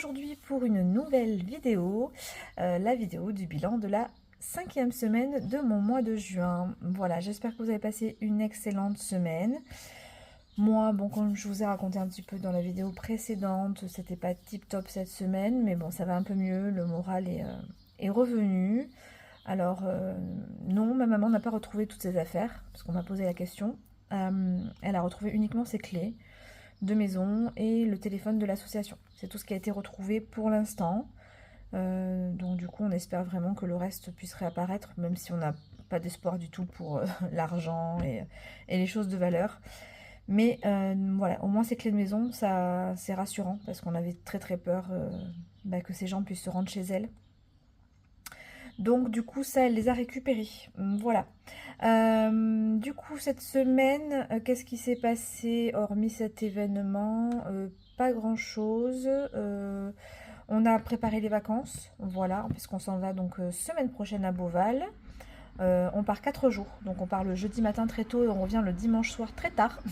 aujourd'hui pour une nouvelle vidéo, la vidéo du bilan de la 5e semaine de mon mois de juin. Voilà, j'espère que vous avez passé une excellente semaine. Moi, bon, comme je vous ai raconté un petit peu dans la vidéo précédente, c'était pas tip top cette semaine, mais bon, ça va un peu mieux, le moral est revenu. Alors, non, ma maman n'a pas retrouvé toutes ses affaires, parce qu'on m'a posé la question. Elle a retrouvé uniquement ses clés de maison et le téléphone de l'association. C'est tout ce qui a été retrouvé pour l'instant. Donc du coup, on espère vraiment que le reste puisse réapparaître, même si on n'a pas d'espoir du tout pour l'argent et les choses de valeur. Mais voilà, au moins ces clés de maison, ça c'est rassurant, parce qu'on avait très très peur que ces gens puissent se rendre chez elles. Donc du coup, ça, elle les a récupérés. Voilà. Du coup, cette semaine, qu'est-ce qui s'est passé hormis cet événement? Pas grand-chose. On a préparé les vacances, voilà, puisqu'on s'en va donc semaine prochaine à Beauval. On part 4 jours, donc on part le jeudi matin très tôt et on revient le dimanche soir très tard.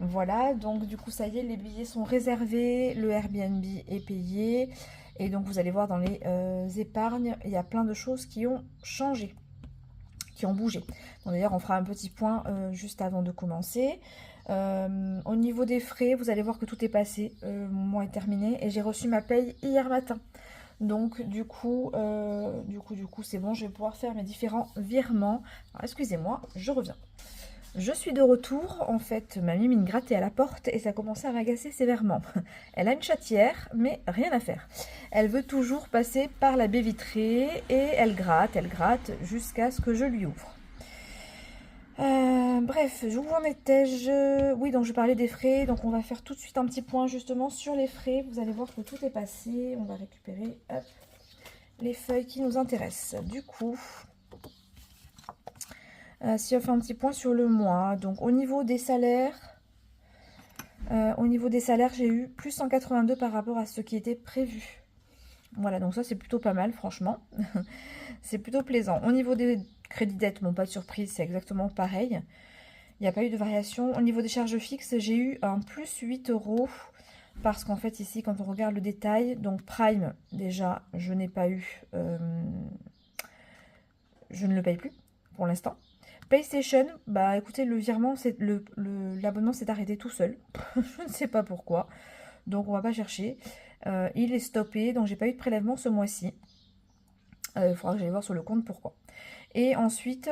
Voilà, donc du coup ça y est, les billets sont réservés, le Airbnb est payé. Et donc vous allez voir dans les épargnes, il y a plein de choses qui ont changé, qui ont bougé. D'ailleurs, on fera un petit point juste avant de commencer. Au niveau des frais, vous allez voir que tout est passé. Mon mois est terminé et j'ai reçu ma paye hier matin. Donc du coup, c'est bon, je vais pouvoir faire mes différents virements. Excusez-moi, je reviens. Je suis de retour, en fait, ma mimi me grattait à la porte et ça commençait à m'agacer sévèrement. Elle a une chatière, mais rien à faire. Elle veut toujours passer par la baie vitrée et elle gratte jusqu'à ce que je lui ouvre. Bref, où en étais-je? Oui, donc je parlais des frais, donc on va faire tout de suite un petit point justement sur les frais. Vous allez voir que tout est passé, on va récupérer hop, les feuilles qui nous intéressent. Du coup... si on fait un petit point sur le mois, donc au niveau des salaires, j'ai eu plus 182 par rapport à ce qui était prévu. Voilà, donc ça c'est plutôt pas mal, franchement. C'est plutôt plaisant. Au niveau des crédits dettes, bon, pas de surprise, c'est exactement pareil. Il n'y a pas eu de variation. Au niveau des charges fixes, j'ai eu un plus 8 euros. Parce qu'en fait, ici, quand on regarde le détail, donc Prime, déjà, je n'ai pas eu... je ne le paye plus, pour l'instant. PlayStation, bah écoutez, le virement, l'abonnement s'est arrêté tout seul. Je ne sais pas pourquoi. Donc on va pas chercher. Il est stoppé, donc j'ai pas eu de prélèvement ce mois-ci. Il faudra que j'aille voir sur le compte pourquoi. Et ensuite,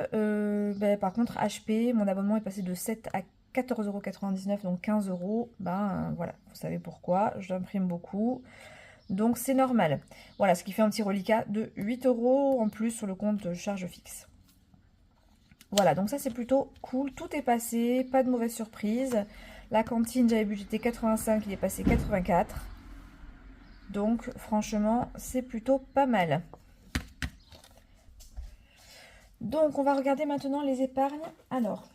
par contre, HP, mon abonnement est passé de 7 à 14,99 €, donc 15 euros. Ben voilà, vous savez pourquoi. J'imprime beaucoup. Donc c'est normal. Voilà, ce qui fait un petit reliquat de 8 euros en plus sur le compte charge fixe. Voilà, donc ça c'est plutôt cool, tout est passé, pas de mauvaise surprise. La cantine, j'avais budgété 85, il est passé 84. Donc franchement, c'est plutôt pas mal. Donc on va regarder maintenant les épargnes. Alors,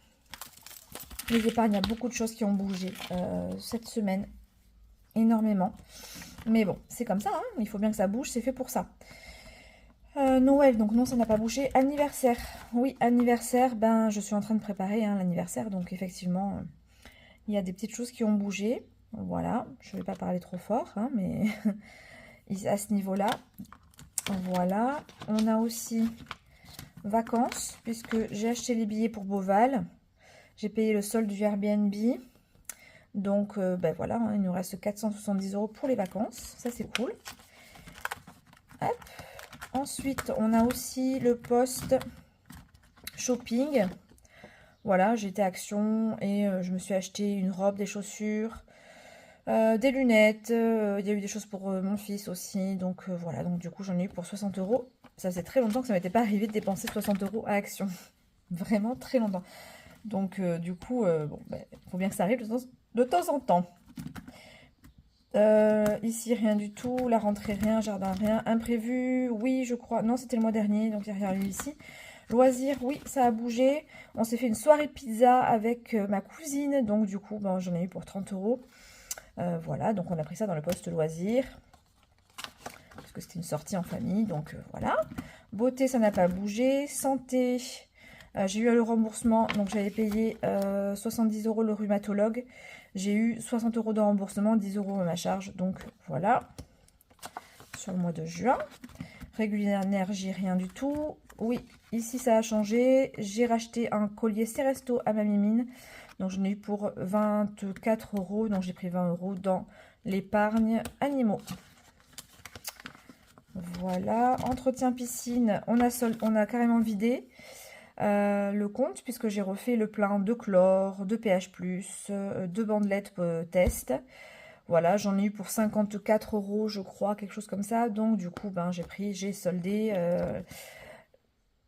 les épargnes, il y a beaucoup de choses qui ont bougé cette semaine, énormément. Mais bon, c'est comme ça, hein, il faut bien que ça bouge, c'est fait pour ça. Noël, donc non, ça n'a pas bougé. Anniversaire, oui, anniversaire, ben je suis en train de préparer l'anniversaire, donc effectivement, il y a des petites choses qui ont bougé. Voilà, je ne vais pas parler trop fort, hein, mais à ce niveau-là, voilà. On a aussi vacances, puisque j'ai acheté les billets pour Beauval. J'ai payé le solde du Airbnb. Donc, voilà, hein, il nous reste 470 € pour les vacances. Ça, c'est cool. Hop. Ensuite, on a aussi le post shopping. Voilà, j'étais Action et je me suis acheté une robe, des chaussures, des lunettes. Il y a eu des choses pour mon fils aussi. Donc voilà, donc du coup j'en ai eu pour 60 €. Ça faisait très longtemps que ça m'était pas arrivé de dépenser 60 € à Action. Vraiment très longtemps. Donc du coup, faut bien que ça arrive de temps en temps. Ici, rien du tout. La rentrée, rien. Jardin, rien. Imprévu, oui, je crois. Non, c'était le mois dernier, donc il n'y a rien eu ici. Loisirs, oui, ça a bougé. On s'est fait une soirée pizza avec ma cousine. Donc, du coup, j'en ai eu pour 30 €. Voilà, donc on a pris ça dans le poste loisirs. Parce que c'était une sortie en famille, donc voilà. Beauté, ça n'a pas bougé. Santé, j'ai eu le remboursement. Donc, j'avais payé 70 € le rhumatologue. J'ai eu 60 € de remboursement, 10 € ma charge, donc voilà. sur le mois de juin. Régulier énergie, rien du tout. Oui, ici ça a changé. J'ai racheté un collier Ceresto à ma mimine. Donc j'en ai eu pour 24 €. Donc j'ai pris 20 € dans l'épargne animaux. Voilà, entretien piscine, on a carrément vidé le compte puisque j'ai refait le plein de chlore, de pH+, de bandelettes test. Voilà, j'en ai eu pour 54 € je crois, quelque chose comme ça. Donc du coup, ben, j'ai soldé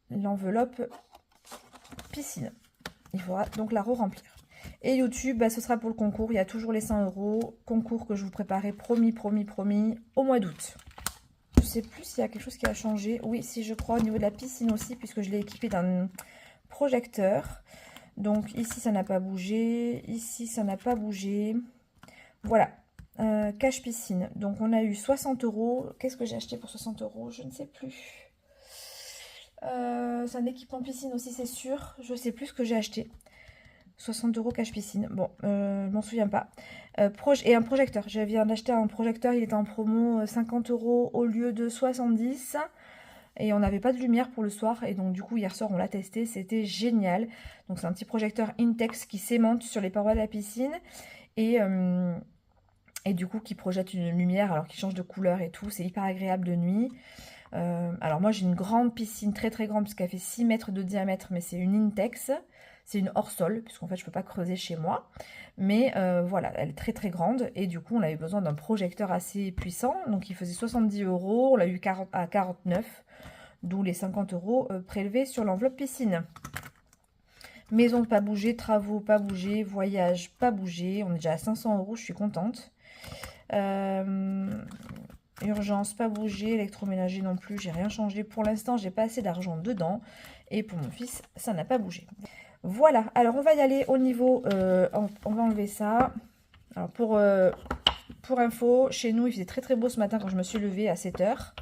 l'enveloppe piscine. Il faudra donc la re-remplir. Et YouTube, bah, ce sera pour le concours. Il y a toujours les 100 €. Concours que je vous préparais, promis, au mois d'août. Je sais plus s'il y a quelque chose qui a changé. Oui, si je crois au niveau de la piscine aussi, puisque je l'ai équipé d'un projecteur. Donc ici, ça n'a pas bougé. Ici, ça n'a pas bougé. Voilà. Cache piscine. Donc on a eu 60 €. Qu'est-ce que j'ai acheté pour 60 €? Je ne sais plus. C'est un équipement piscine aussi, c'est sûr. Je sais plus ce que j'ai acheté. 60 € cache piscine. Bon, je m'en souviens pas. Et un projecteur. Je viens d'acheter un projecteur. Il était en promo 50 € au lieu de 70. Et on n'avait pas de lumière pour le soir. Et donc, du coup, hier soir, on l'a testé. C'était génial. Donc, c'est un petit projecteur Intex qui s'aimante sur les parois de la piscine. Et du coup, qui projette une lumière, alors qui change de couleur et tout. C'est hyper agréable de nuit. Alors, moi, j'ai une grande piscine, très très grande, puisqu'elle fait 6 mètres de diamètre. Mais c'est une Intex. C'est une hors-sol, puisqu'en fait, je ne peux pas creuser chez moi. Mais voilà, elle est très très grande. Et du coup, on avait besoin d'un projecteur assez puissant. Donc, il faisait 70 €. On l'a eu à 49, d'où les 50 € prélevés sur l'enveloppe piscine. Maison pas bougé, travaux pas bougé, voyage pas bougé. On est déjà à 500 €, je suis contente. Urgence pas bougé, électroménager non plus, j'ai rien changé. Pour l'instant, j'ai pas assez d'argent dedans. Et pour mon fils, ça n'a pas bougé. Voilà, alors on va y aller au niveau, on va enlever ça. Alors pour info, chez nous il faisait très très beau ce matin quand je me suis levée à 7 h.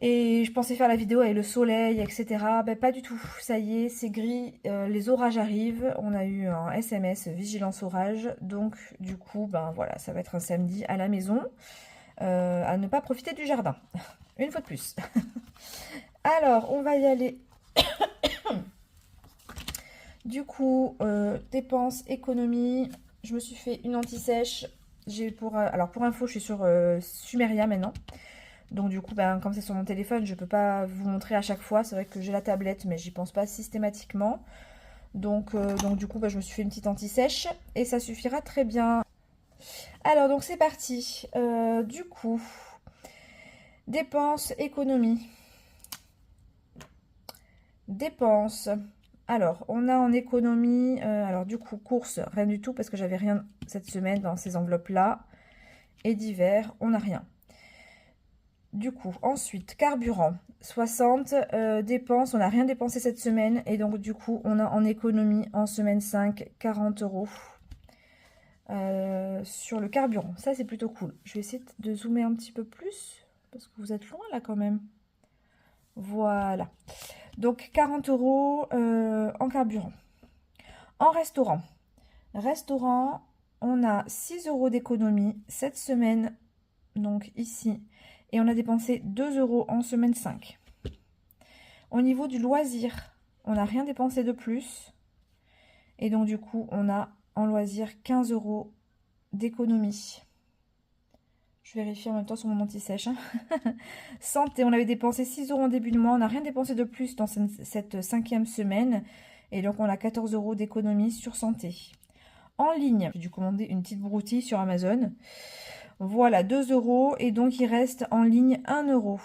Et je pensais faire la vidéo avec le soleil, etc. Ben pas du tout, ça y est, c'est gris, les orages arrivent. On a eu un SMS, vigilance orage. Donc du coup, ben voilà, ça va être un samedi à la maison. À ne pas profiter du jardin, une fois de plus. Alors, on va y aller. Du coup, dépenses, économie, je me suis fait une anti-sèche. Alors pour info, je suis sur Sumeria maintenant. Donc du coup, ben, comme c'est sur mon téléphone, je ne peux pas vous montrer à chaque fois. C'est vrai que j'ai la tablette, mais j'y pense pas systématiquement. Donc du coup, ben, je me suis fait une petite anti-sèche et ça suffira très bien. Alors donc c'est parti. Du coup, dépenses, économie. Dépenses. Alors, on a en économie, alors du coup, courses, rien du tout, parce que j'avais rien cette semaine dans ces enveloppes-là. Et d'hiver, on n'a rien. Du coup, ensuite, carburant, 60, dépenses, on n'a rien dépensé cette semaine. Et donc, du coup, on a en économie, en semaine 5, 40 € sur le carburant. Ça, c'est plutôt cool. Je vais essayer de zoomer un petit peu plus, parce que vous êtes loin là quand même. Voilà. Donc 40 € en carburant. En restaurant. Restaurant, on a 6 € d'économie cette semaine, donc ici. Et on a dépensé 2 € en semaine 5. Au niveau du loisir, on n'a rien dépensé de plus. Et donc du coup, on a en loisir 15 € d'économie. Je vérifie en même temps sur mon anti-sèche. Hein. Santé, on avait dépensé 6 € en début de mois. On n'a rien dépensé de plus dans cette 5e semaine. Et donc, on a 14 € d'économie sur santé. En ligne, j'ai dû commander une petite broutille sur Amazon. Voilà, 2 €. Et donc, il reste en ligne 1 €.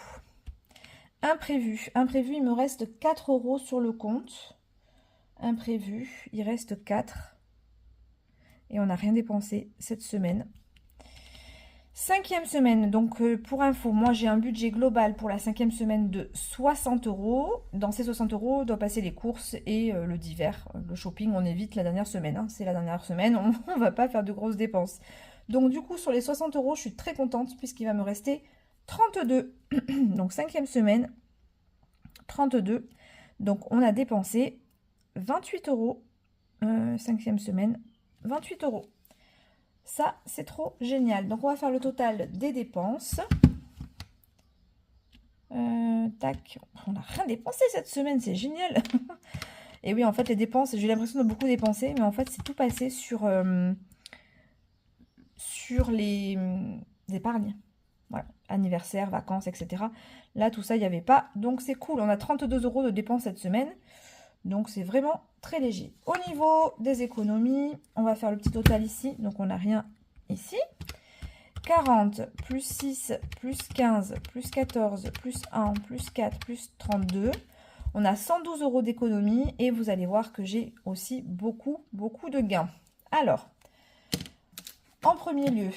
Imprévu. Imprévu, il me reste 4 € sur le compte. Imprévu, il reste 4. Et on n'a rien dépensé cette semaine. 5e semaine, donc pour info, moi j'ai un budget global pour la 5e semaine de 60 €. Dans ces 60 € doit passer les courses et le divers. Le shopping, on évite la dernière semaine. Hein. C'est la dernière semaine, on ne va pas faire de grosses dépenses. Donc du coup, sur les 60 €, je suis très contente puisqu'il va me rester 32. Donc 5e semaine, 32. Donc on a dépensé 28 €. 5e semaine, 28 €. Ça, c'est trop génial. Donc, on va faire le total des dépenses. Tac, on n'a rien dépensé cette semaine, c'est génial. Et oui, en fait, les dépenses, j'ai l'impression de beaucoup dépenser, mais en fait, c'est tout passé sur les épargnes. Voilà, anniversaire, vacances, etc. Là, tout ça, il n'y avait pas. Donc, c'est cool. On a 32 € de dépenses cette semaine. Donc, c'est vraiment très léger. Au niveau des économies, on va faire le petit total ici. Donc, on n'a rien ici. 40 plus 6 plus 15 plus 14 plus 1 plus 4 plus 32. On a 112 € d'économie et vous allez voir que j'ai aussi beaucoup de gains. Alors, en premier lieu,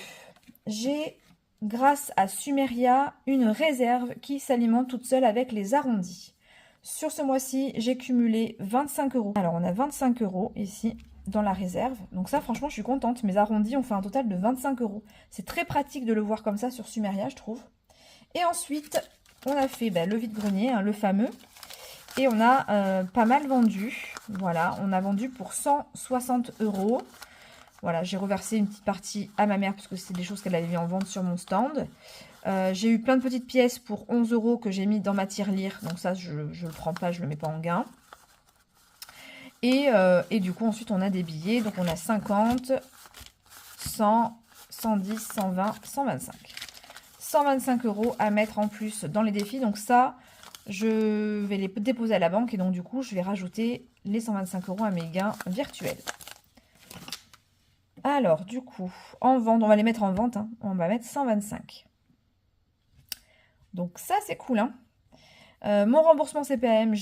j'ai, grâce à Sumeria, une réserve qui s'alimente toute seule avec les arrondis. Sur ce mois-ci, j'ai cumulé 25 €. Alors, on a 25 € ici dans la réserve. Donc ça, franchement, je suis contente. Mes arrondis ont fait un total de 25 €. C'est très pratique de le voir comme ça sur Sumeria, je trouve. Et ensuite, on a fait le vide-grenier, hein, le fameux. Et on a pas mal vendu. Voilà, on a vendu pour 160 €. Voilà, j'ai reversé une petite partie à ma mère parce que c'est des choses qu'elle avait mis en vente sur mon stand. J'ai eu plein de petites pièces pour 11 € que j'ai mis dans ma tirelire. Donc ça, je ne le prends pas, je ne le mets pas en gain. Et du coup, ensuite, on a des billets. Donc, on a 50, 100, 110, 120, 125. 125 € à mettre en plus dans les défis. Donc ça, je vais les déposer à la banque. Et donc, du coup, je vais rajouter les 125 € à mes gains virtuels. Alors, du coup, en vente, on va les mettre en vente. Hein. On va mettre 125. Donc ça, c'est cool. Hein. Mon remboursement CPAM,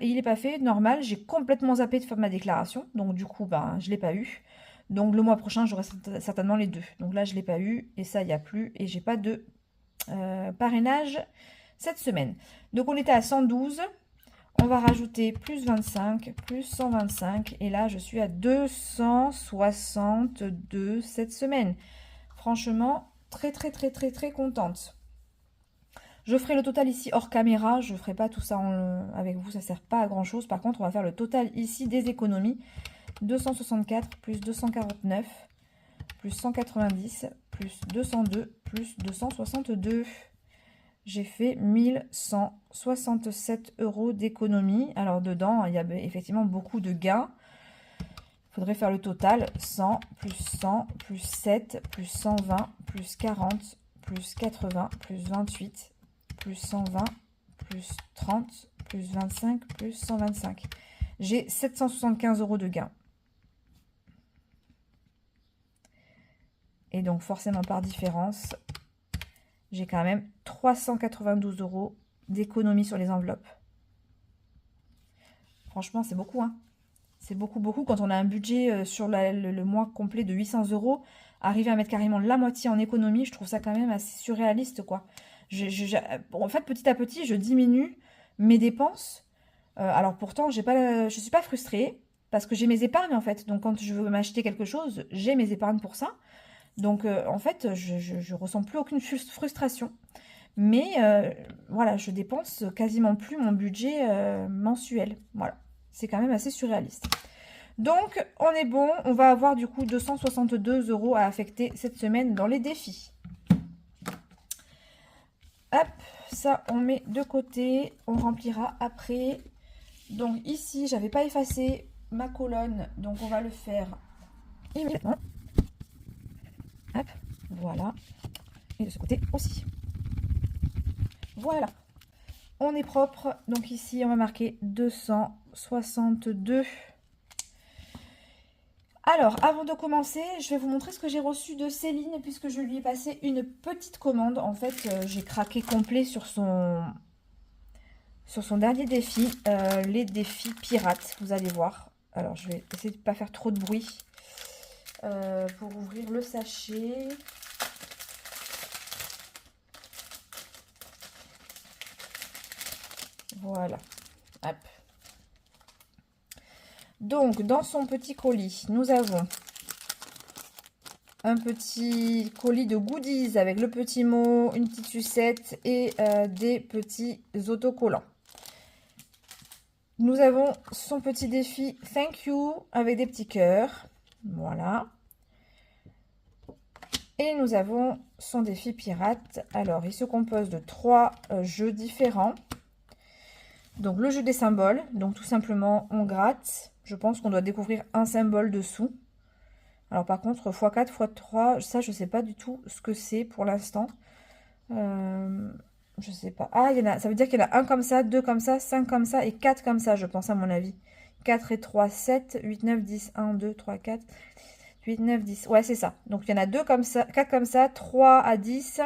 il n'est pas fait, normal. J'ai complètement zappé de faire ma déclaration. Donc du coup, je ne l'ai pas eu. Donc le mois prochain, j'aurai certainement les deux. Donc là, je ne l'ai pas eu. Et ça, il n'y a plus. Et j'ai pas de parrainage cette semaine. Donc on était à 112. On va rajouter plus 25, plus 125. Et là, je suis à 262 cette semaine. Franchement, très contente. Je ferai le total ici hors caméra. Je ne ferai pas tout ça avec vous. Ça ne sert pas à grand chose. Par contre, on va faire le total ici des économies. 264 plus 249 plus 190 plus 202 plus 262. J'ai fait 1167 € d'économie. Alors dedans, il y a effectivement beaucoup de gains. Il faudrait faire le total. 100 plus 100 plus 7 plus 120 plus 40 plus 80 plus 28 plus 120 plus 30 plus 25 plus 125. J'ai 775 € de gains. Et donc forcément par différence, j'ai quand même 392 € d'économie sur les enveloppes. Franchement, c'est beaucoup. Hein. C'est beaucoup. Quand on a un budget sur le mois complet de 800 €, arriver à mettre carrément la moitié en économie, je trouve ça quand même assez surréaliste, quoi. En fait, petit à petit, je diminue mes dépenses. Alors pourtant, je suis pas frustrée parce que j'ai mes épargnes, en fait. Donc, quand je veux m'acheter quelque chose, j'ai mes épargnes pour ça. Donc, en fait, je ressens plus aucune frustration. Mais voilà, je dépense quasiment plus mon budget mensuel. Voilà, c'est quand même assez surréaliste. Donc, on est bon. On va avoir du coup 262 € à affecter cette semaine dans les défis. Hop, ça, on met de côté. On remplira après. Donc, ici, j'avais pas effacé ma colonne. Donc, on va le faire immédiatement. Hop, voilà. Et de ce côté aussi. Voilà. On est propre. Donc, ici, on va marquer 262. Alors, avant de commencer, je vais vous montrer ce que j'ai reçu de Céline, puisque je lui ai passé une petite commande. En fait, j'ai craqué complet sur son dernier défi, les défis pirates, vous allez voir. Alors, je vais essayer de ne pas faire trop de bruit pour ouvrir le sachet. Voilà. Hop. Donc, dans son petit colis, nous avons un petit colis de goodies avec le petit mot, une petite sucette et des petits autocollants. Nous avons son petit défi Thank You avec des petits cœurs. Voilà. Et nous avons son défi pirate. Alors, il se compose de 3 jeux différents. Donc, le jeu des symboles. Donc, tout simplement, on gratte. Je pense qu'on doit découvrir un symbole dessous. Alors, par contre, x4, x3, ça, je ne sais pas du tout ce que c'est pour l'instant. Je sais pas. Ah, ça veut dire qu'il y en a un comme ça, 2 comme ça, 5 comme ça et 4 comme ça, je pense, à mon avis. 4 et 3, 7, 8, 9, 10, 1, 2, 3, 4... 8, 9, 10. Ouais, c'est ça. Donc, il y en a 2 comme ça, 4 comme ça, 3 à 10,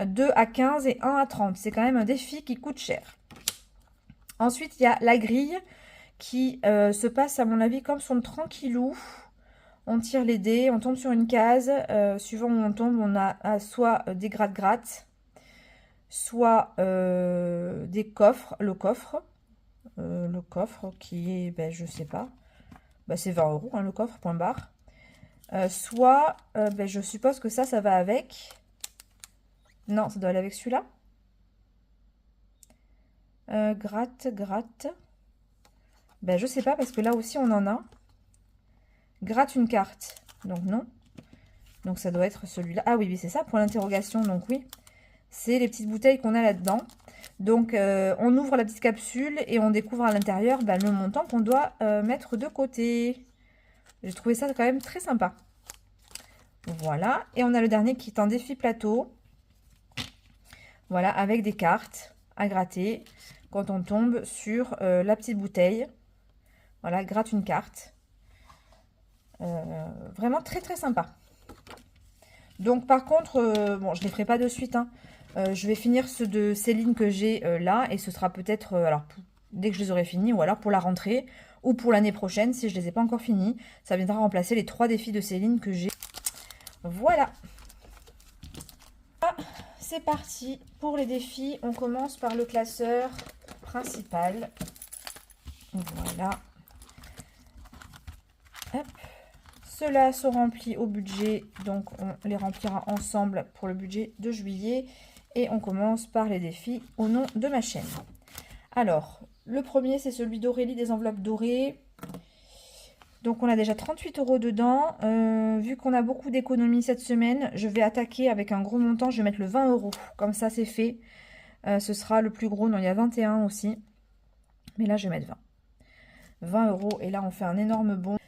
2 à 15 et 1 à 30. C'est quand même un défi qui coûte cher. Ensuite, il y a la grille qui se passe, à mon avis, comme son tranquillou. On tire les dés, on tombe sur une case. Suivant où on tombe, on a soit des gratte-gratte, soit des coffres. Le coffre qui est, ben, je sais pas, ben, c'est 20 €, hein, le coffre, point barre. Soit, ben, je suppose que ça va avec. Non, ça doit aller avec celui-là. Gratte. Ben, je sais pas, parce que là aussi, on en a. Gratte une carte. Donc, non. Donc, ça doit être celui-là. Ah oui, c'est ça, pour l'interrogation. Donc, oui. C'est les petites bouteilles qu'on a là-dedans. Donc, on ouvre la petite capsule et on découvre à l'intérieur ben, le montant qu'on doit mettre de côté. J'ai trouvé ça quand même très sympa. Voilà. Et on a le dernier qui est un défi plateau. Voilà, avec des cartes à gratter quand on tombe sur la petite bouteille. Voilà, gratte une carte. Vraiment très très sympa. Donc par contre, bon, je ne les ferai pas de suite. Hein. Je vais finir ceux de Céline que j'ai là. Et ce sera peut-être, dès que je les aurai finis, ou alors pour la rentrée, ou pour l'année prochaine, si je ne les ai pas encore finis. Ça viendra remplacer les 3 défis de Céline que j'ai. Voilà. Ah, c'est parti pour les défis. On commence par le classeur principal. Voilà. Hop. Ceux-là sont remplis au budget, donc on les remplira ensemble pour le budget de juillet. Et on commence par les défis au nom de ma chaîne. Alors, le premier, c'est celui d'Aurélie des enveloppes dorées. Donc, on a déjà 38 € dedans. Vu qu'on a beaucoup d'économies cette semaine, je vais attaquer avec un gros montant. Je vais mettre le 20 €. Comme ça, c'est fait. Ce sera le plus gros. Non, il y a 21 aussi. Mais là, je vais mettre 20. 20 €. Et là, on fait un énorme bond.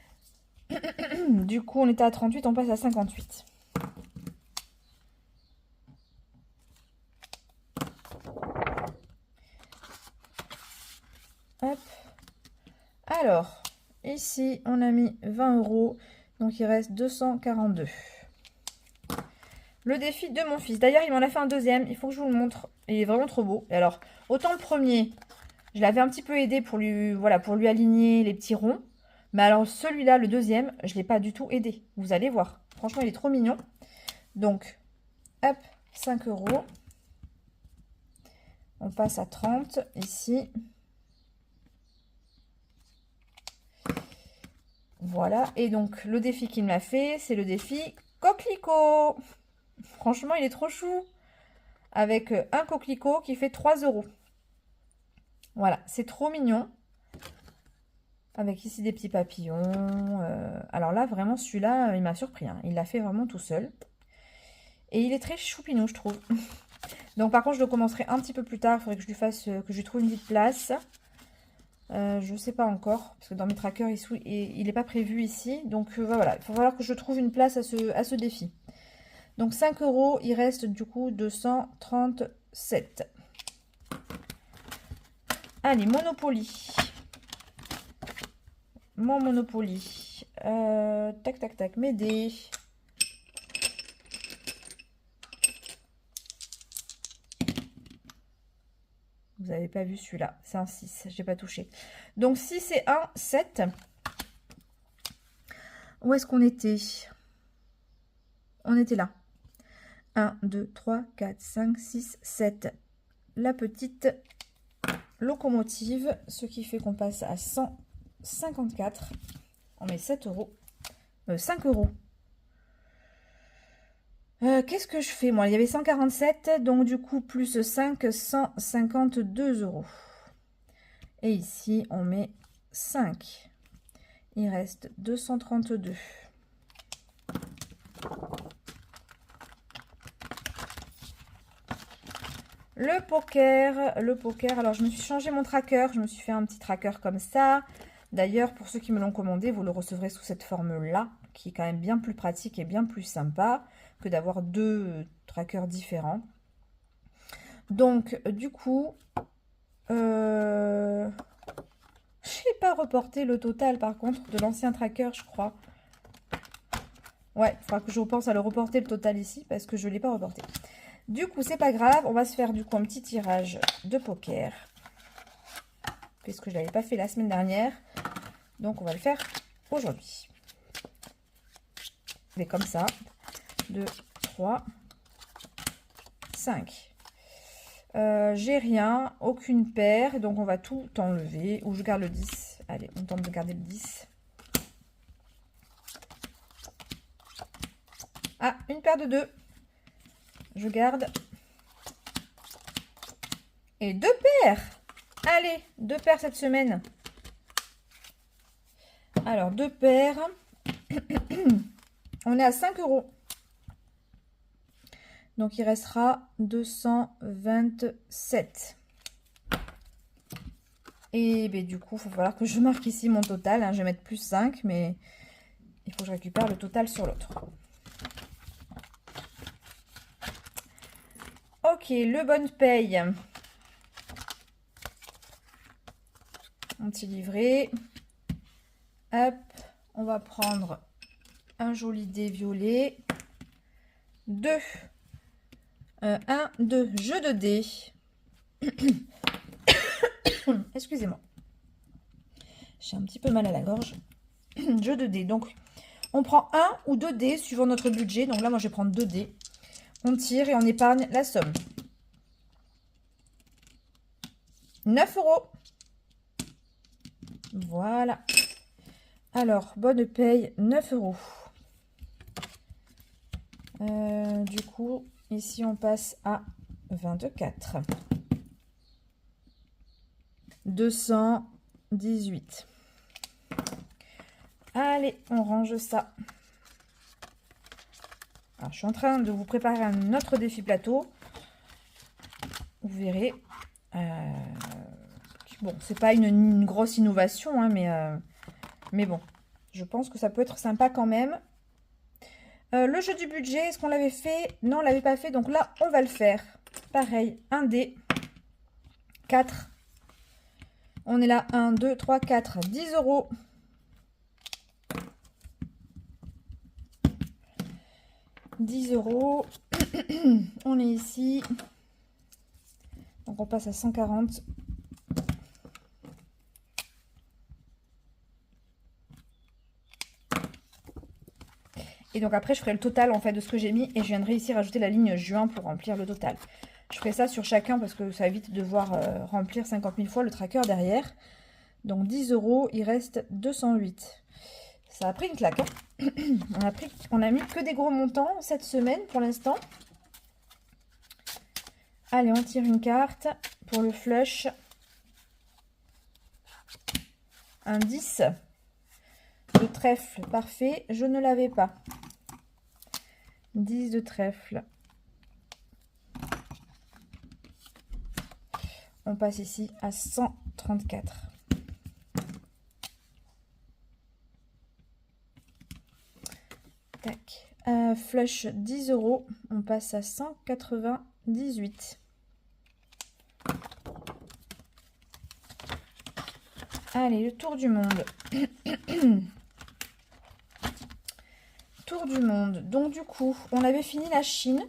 Du coup, on était à 38, on passe à 58. Hop. Alors, ici, on a mis 20 €. Donc, il reste 242. Le défi de mon fils. D'ailleurs, il m'en a fait un deuxième. Il faut que je vous le montre. Il est vraiment trop beau. Et alors, autant le premier, je l'avais un petit peu aidé pour lui, voilà, pour lui aligner les petits ronds. Mais alors, celui-là, le deuxième, je ne l'ai pas du tout aidé. Vous allez voir. Franchement, il est trop mignon. Donc, hop, 5 €. On passe à 30 ici. Voilà. Et donc, le défi qu'il m'a fait, c'est le défi coquelicot. Franchement, il est trop chou. Avec un coquelicot qui fait 3 €. Voilà, c'est trop mignon. Avec ici des petits papillons. Alors là, vraiment, celui-là, il m'a surpris. Hein. Il l'a fait vraiment tout seul. Et il est très choupinou, je trouve. Donc, par contre, je le commencerai un petit peu plus tard. Il faudrait que je lui fasse, que je lui trouve une petite place. Je ne sais pas encore. Parce que dans mes trackers, il n'est pas prévu ici. Donc, voilà. Il va falloir que je trouve une place à ce défi. Donc, 5 €. Il reste, du coup, 237. Allez, Monopoly. Mon Monopoly. Tac, tac, tac. Mes dés. Vous n'avez pas vu celui-là. C'est un 6. Je n'ai pas touché. Donc, 6 et 1, 7. Où est-ce qu'on était? On était là. 1, 2, 3, 4, 5, 6, 7. La petite locomotive. Ce qui fait qu'on passe à 154. On met 7 €. 5 €. Qu'est-ce que je fais, moi? Il y avait 147, donc du coup, plus 5, 152 €. Et ici, on met 5. Il reste 232. Le poker. Alors, je me suis changé mon tracker. Je me suis fait un petit tracker comme ça. D'ailleurs, pour ceux qui me l'ont commandé, vous le recevrez sous cette forme-là, qui est quand même bien plus pratique et bien plus sympa que d'avoir deux trackers différents. Donc, du coup, je n'ai pas reporté le total, par contre, de l'ancien tracker, je crois. Ouais, il faudra que je repense à le reporter le total ici, parce que je ne l'ai pas reporté. Du coup, c'est pas grave. On va se faire, du coup, un petit tirage de poker. Puisque je ne l'avais pas fait la semaine dernière. Donc, on va le faire aujourd'hui. Mais comme ça. 2, 3, 5. J'ai rien, aucune paire, donc on va tout enlever. Ou je garde le 10. Allez, on tente de garder le 10. Ah, une paire de 2. Je garde. Et 2 paires. Allez, 2 paires cette semaine. Alors, 2 paires. On est à 5 €. Donc, il restera 227. Et ben, du coup, il va falloir que je marque ici mon total. Hein. Je vais mettre plus 5, mais il faut que je récupère le total sur l'autre. Ok, le bon paye. Un petit livret. Hop, on va prendre un joli dé violet. 2. 1, 2, jeu de dés. Excusez-moi. J'ai un petit peu mal à la gorge. Jeu de dés. Donc, on prend 1 ou 2 dés suivant notre budget. Donc là, moi, je vais prendre 2 dés. On tire et on épargne la somme. 9 €. Voilà. Alors, bonne paye, 9 €. Du coup, ici, on passe à 24. 218. Allez, on range ça. Alors, je suis en train de vous préparer un autre défi plateau. Vous verrez. Bon, c'est pas une grosse innovation, hein, mais bon, je pense que ça peut être sympa quand même. Le jeu du budget, est-ce qu'on l'avait fait? Non, on l'avait pas fait, donc là, on va le faire. Pareil, 1 dé, 4. On est là, 1, 2, 3, 4, 10 €. 10 €. On est ici. Donc, on passe à 140. Et donc après, je ferai le total en fait de ce que j'ai mis et je viendrai ici rajouter la ligne juin pour remplir le total. Je ferai ça sur chacun parce que ça évite de devoir remplir 50 000 fois le tracker derrière. Donc 10 €, il reste 208. Ça a pris une claque. Hein. on a mis que des gros montants cette semaine pour l'instant. Allez, on tire une carte pour le flush. Un 10. De trèfle, parfait. Je ne l'avais pas. 10 de trèfle. On passe ici à 134. Tac. Flush 10 €. On passe à 198. Allez, le tour du monde. Tour du monde. Donc du coup, on avait fini la Chine.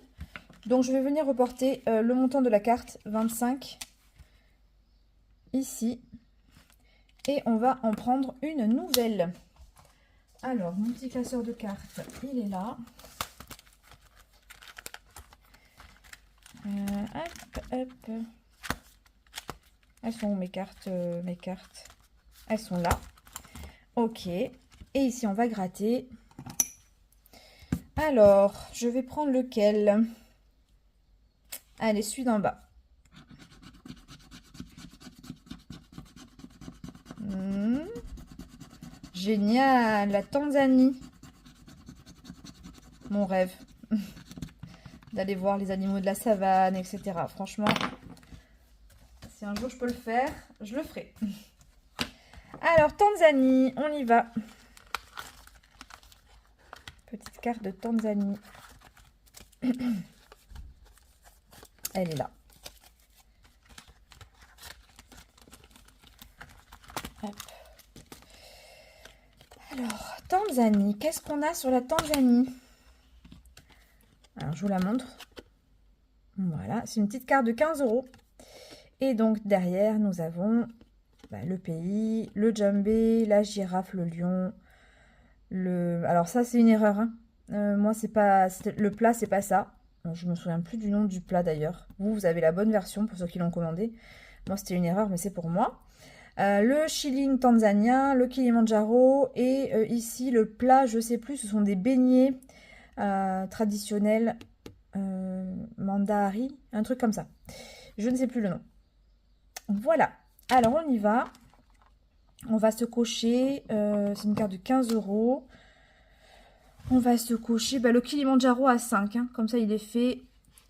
Donc je vais venir reporter le montant de la carte, 25. Ici. Et on va en prendre une nouvelle. Alors, mon petit classeur de cartes, il est là. Hop, hop. Elles sont où mes cartes Elles sont là. Ok. Et ici, on va gratter. Alors, je vais prendre lequel? Allez, celui d'en bas. Génial, la Tanzanie. Mon rêve. d'aller voir les animaux de la savane, etc. Franchement, si un jour je peux le faire, je le ferai. Alors, Tanzanie, on y va. Petite carte de Tanzanie. Elle est là. Hop. Alors, Tanzanie, qu'est-ce qu'on a sur la Tanzanie? Alors, je vous la montre. Voilà, c'est une petite carte de 15 €. Et donc, derrière, nous avons le pays, le djembé, la girafe, le lion. Alors, ça, c'est une erreur. Hein. Moi, c'est pas... Le plat, c'est pas ça. Je me souviens plus du nom du plat, d'ailleurs. Vous avez la bonne version pour ceux qui l'ont commandé. Moi, c'était une erreur, mais c'est pour moi. Le shilling tanzanien, le Kilimandjaro. Et ici, le plat, je sais plus, ce sont des beignets traditionnels. Mandahari, un truc comme ça. Je ne sais plus le nom. Voilà. Alors, on y va. On va se cocher. C'est une carte de 15 €. On va se cocher le Kilimandjaro à 5. Hein. Comme ça, il est fait.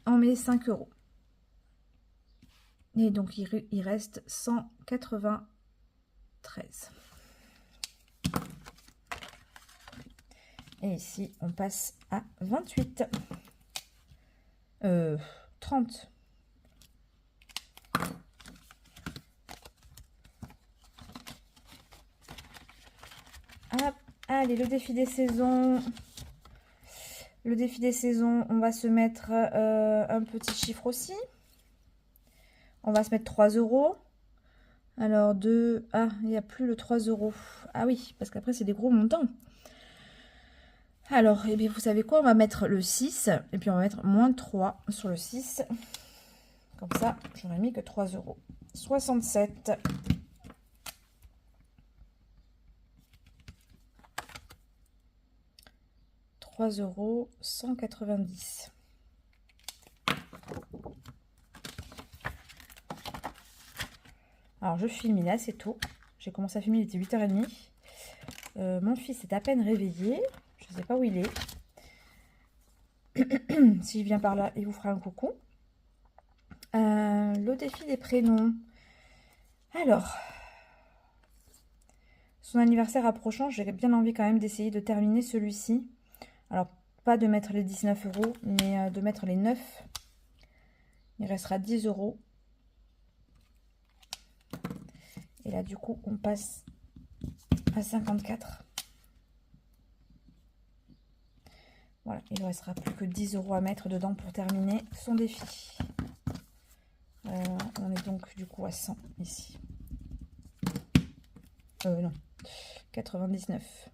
On met 5 €. Et donc, il reste 193. Et ici, on passe à 28. 30. Hop. Allez, le défi des saisons. Le défi des saisons, on va se mettre un petit chiffre aussi. On va se mettre 3 €. Alors, Ah, il n'y a plus le 3 €. Ah oui, parce qu'après, c'est des gros montants. Alors, eh bien, vous savez quoi? On va mettre le 6. Et puis, on va mettre moins 3 sur le 6. Comme ça, j'aurais mis que 3 €. 67. 3 €, 190. Alors, je filme, il est assez tôt. J'ai commencé à filmer, il était 8h30. Mon fils est à peine réveillé. Je ne sais pas où il est. S'il vient par là, il vous fera un coucou. Le défi des prénoms. Alors, son anniversaire approchant, j'ai bien envie quand même d'essayer de terminer celui-ci. Alors, pas de mettre les 19 €, mais de mettre les 9. Il restera 10 €. Et là, du coup, on passe à 54. Voilà, il ne restera plus que 10 € à mettre dedans pour terminer son défi. On est donc du coup à 100 ici. Non, 99.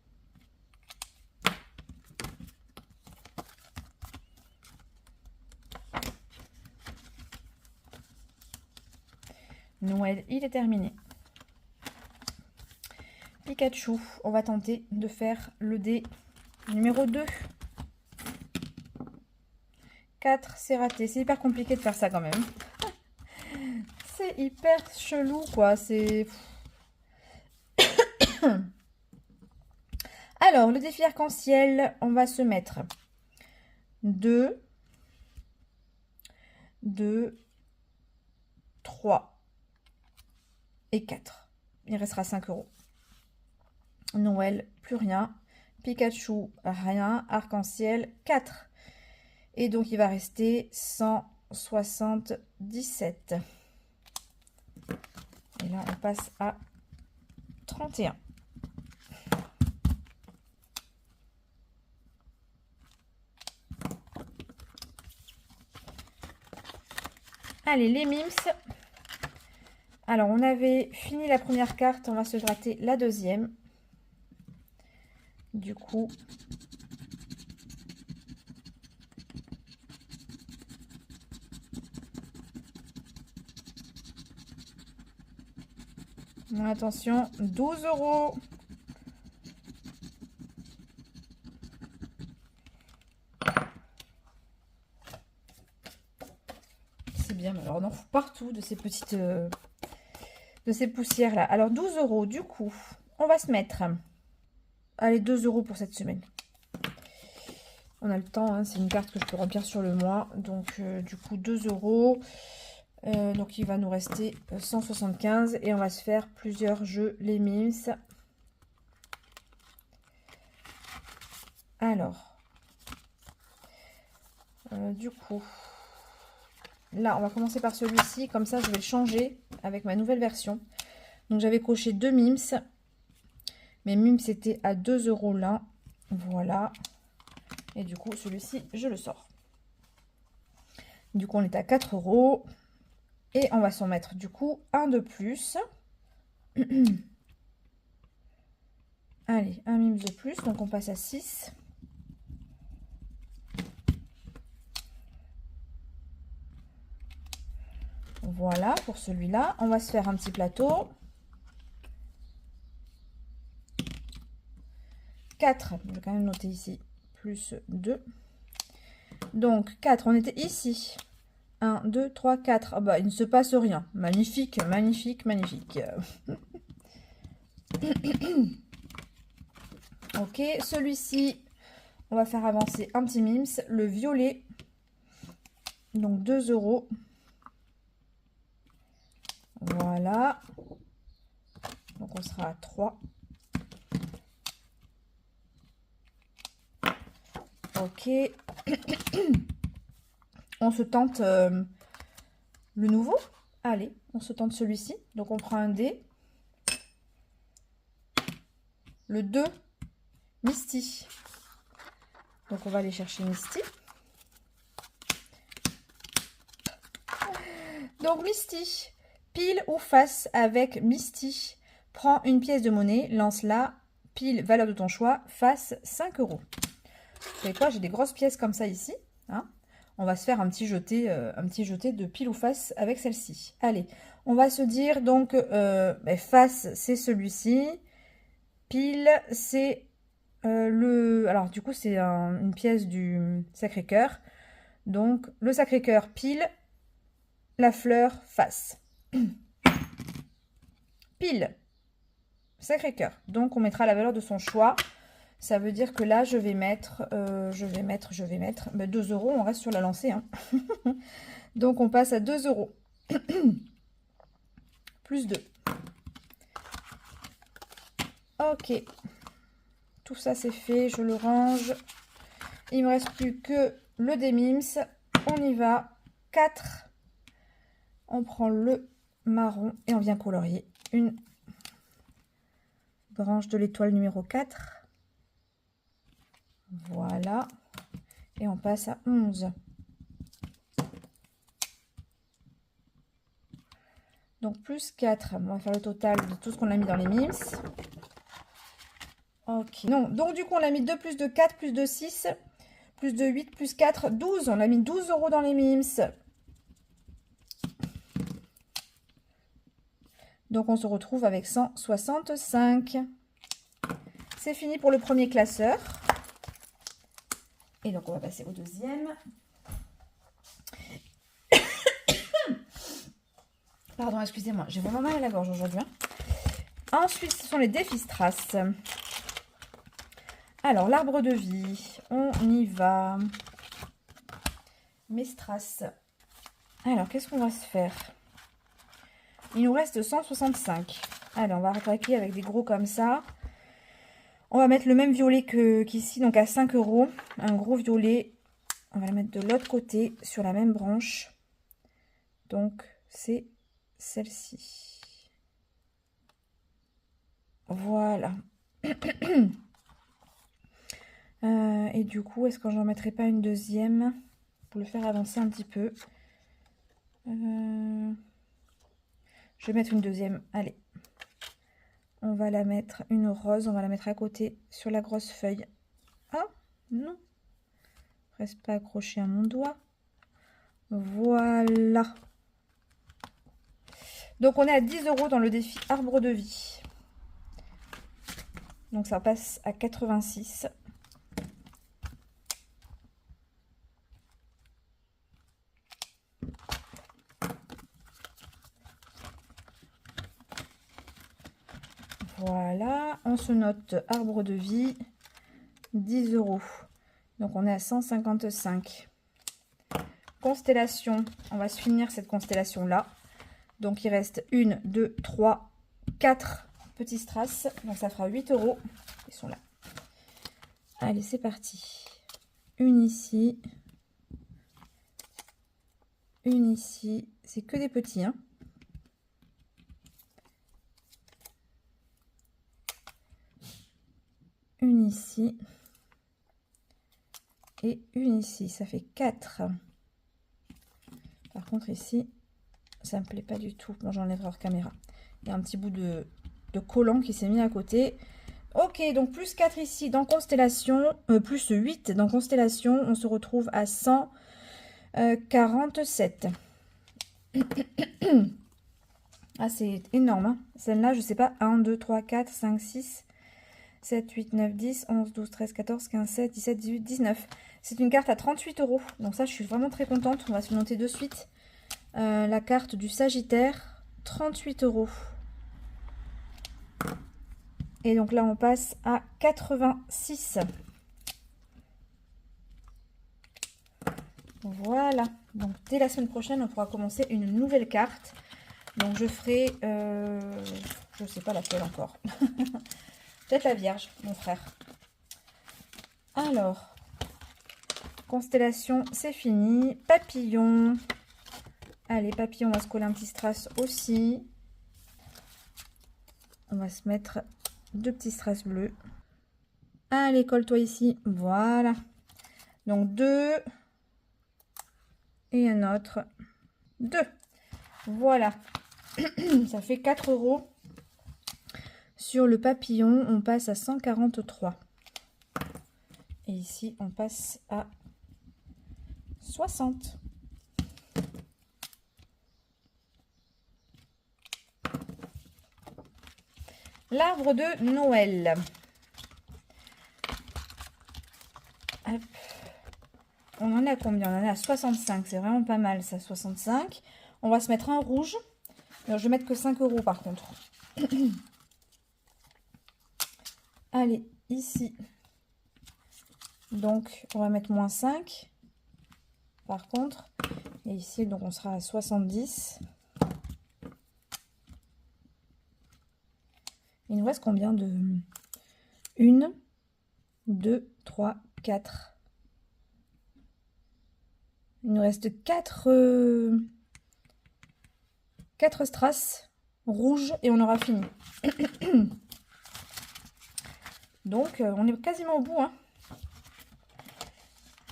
Noël, il est terminé. Pikachu, on va tenter de faire le dé numéro 2. 4, c'est raté. C'est hyper compliqué de faire ça quand même. C'est hyper chelou, quoi. C'est... Alors, le défi arc-en-ciel, on va se mettre 2, 3 et 4. Il restera 5 €. Noël, plus rien. Pikachu, rien. Arc-en-ciel, 4. Et donc, il va rester 177. Et là, on passe à 31. Allez, les mims. Alors, on avait fini la première carte. On va se gratter la deuxième. Du coup... Attention, 12 €. C'est bien, mais alors on en fout partout de ces petites... de ces poussières-là. Alors, 12 €, du coup, on va se mettre... Allez, 2 € pour cette semaine. On a le temps, hein, c'est une carte que je peux remplir sur le mois. Donc du coup 2 €. Donc il va nous rester 175 et on va se faire plusieurs jeux, les Mims. Alors, du coup, là on va commencer par celui-ci, comme ça je vais le changer avec ma nouvelle version. Donc j'avais coché 2 Mims, mes Mims c'était à 2 € là, voilà. Et du coup celui-ci je le sors. Du coup on est à 4 €. Et on va s'en mettre du coup un de plus. Allez, un Mims de plus, donc on passe à 6. Voilà pour celui-là. On va se faire un petit plateau. 4, je vais quand même noter ici, plus 2. Donc 4, on était ici. 1, 2, 3, 4. Ah bah, il ne se passe rien. Magnifique, magnifique, magnifique. Ok, celui-ci, on va faire avancer un petit Mims, le violet. Donc 2 €. Voilà. Donc on sera à 3. Ok. On se tente le nouveau. Allez, on se tente celui-ci. Donc on prend un dé. Le 2, Misty. Donc on va aller chercher Misty. Donc Misty, pile ou face avec Misty. Prends une pièce de monnaie, lance-la, pile, valeur de ton choix, face 5 €. Vous savez quoi, j'ai des grosses pièces comme ça ici. Hein, on va se faire un petit jeté de pile ou face avec celle-ci. Allez, on va se dire donc face c'est celui-ci, pile c'est le... Alors du coup c'est une pièce du Sacré-Cœur. Donc le Sacré-Cœur pile, la fleur face. Pile, Sacré-Cœur. Donc on mettra la valeur de son choix. Ça veut dire que là je vais mettre 2 €. On reste sur la lancée. Hein. Donc on passe à 2 €. Plus 2. Ok. Tout ça c'est fait. Je le range. Il me reste plus que le Mims. On y va. 4. On prend le marron et on vient colorier une branche de l'étoile numéro 4. Voilà. Et on passe à 11. Donc plus 4. On va faire le total de tout ce qu'on a mis dans les Mims. Ok. Non, donc du coup on a mis 2 plus 2, 4 plus 2, 6. Plus de 8 plus 4, 12. On a mis 12 € dans les Mims. Donc on se retrouve avec 165. C'est fini pour le premier classeur. Et donc on va passer au deuxième. Pardon, excusez-moi, j'ai vraiment mal à la gorge aujourd'hui. Hein. Ensuite, ce sont les défis strass. Alors, l'arbre de vie, on y va. Mes strass. Alors, qu'est-ce qu'on va se faire? Il nous reste 165. Allez, on va attaquer avec des gros comme ça. On va mettre le même violet qu'ici, donc à 5 €. Un gros violet. On va le mettre de l'autre côté, sur la même branche. Donc, c'est celle-ci. Voilà. Et du coup, est-ce que j'en mettrai pas une deuxième pour le faire avancer un petit peu? Je vais mettre une deuxième. Allez. On va la mettre, une rose, on va la mettre à côté sur la grosse feuille. Ah, non. Reste pas accroché à mon doigt. Voilà. Donc on est à 10 € dans le défi arbre de vie. Donc ça passe à 86. Voilà, on se note arbre de vie, 10 €. Donc on est à 155. Constellation, on va se finir cette constellation là. Donc il reste 1, 2, 3, 4 petits strass. Donc ça fera 8 €. Ils sont là. Allez, c'est parti. Une ici. Une ici. C'est que des petits, hein. Une ici. Et une ici. Ça fait 4. Par contre, ici, ça me plaît pas du tout. Bon, j'enlèverai hors caméra. Il y a un petit bout de collant qui s'est mis à côté. Ok, donc plus 4 ici dans Constellation, plus 8 dans Constellation. On se retrouve à 147. Ah, c'est énorme, hein. Celle-là, je sais pas. 1, 2, 3, 4, 5, 6, 7, 8, 9, 10, 11, 12, 13, 14, 15, 16, 17, 18, 19. C'est une carte à 38 €. Donc ça, je suis vraiment très contente. On va se noter de suite. La carte du Sagittaire, 38 €. Et donc là, on passe à 86. Voilà. Donc dès la semaine prochaine, on pourra commencer une nouvelle carte. Donc je ferai, je sais pas laquelle encore. Peut-être la Vierge, mon frère. Alors, constellation, c'est fini. Papillon. Allez, papillon, on va se coller un petit strass aussi. On va se mettre 2 petits strass bleus. Allez, colle-toi ici. Voilà. Donc 2. Et un autre. 2. Voilà. Ça fait 4 €. Sur le papillon, on passe à 143. Et ici, on passe à 60. L'arbre de Noël. Hop. On en est à combien? On en est à 65. C'est vraiment pas mal, ça, 65. On va se mettre un rouge. Alors, je vais mettre que 5 € par contre. Allez, ici. Donc, on va mettre moins 5. Par contre. Et ici, donc, on sera à 70. Il nous reste combien de... 1, 2, 3, 4. Il nous reste 4 strass rouges et on aura fini. Donc, on est quasiment au bout, hein.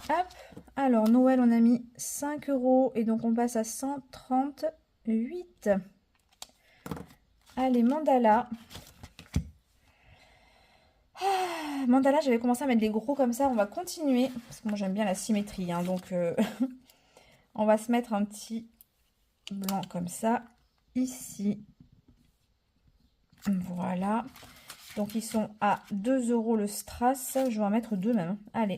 Hop. Alors, Noël, on a mis 5 € et donc on passe à 138. Allez, mandala. Ah, mandala, j'avais commencé à mettre des gros comme ça. On va continuer parce que moi, j'aime bien la symétrie, hein, donc on va se mettre un petit blanc comme ça ici. Voilà. Donc, ils sont à 2 € le strass. Je vais en mettre 2 même. Allez.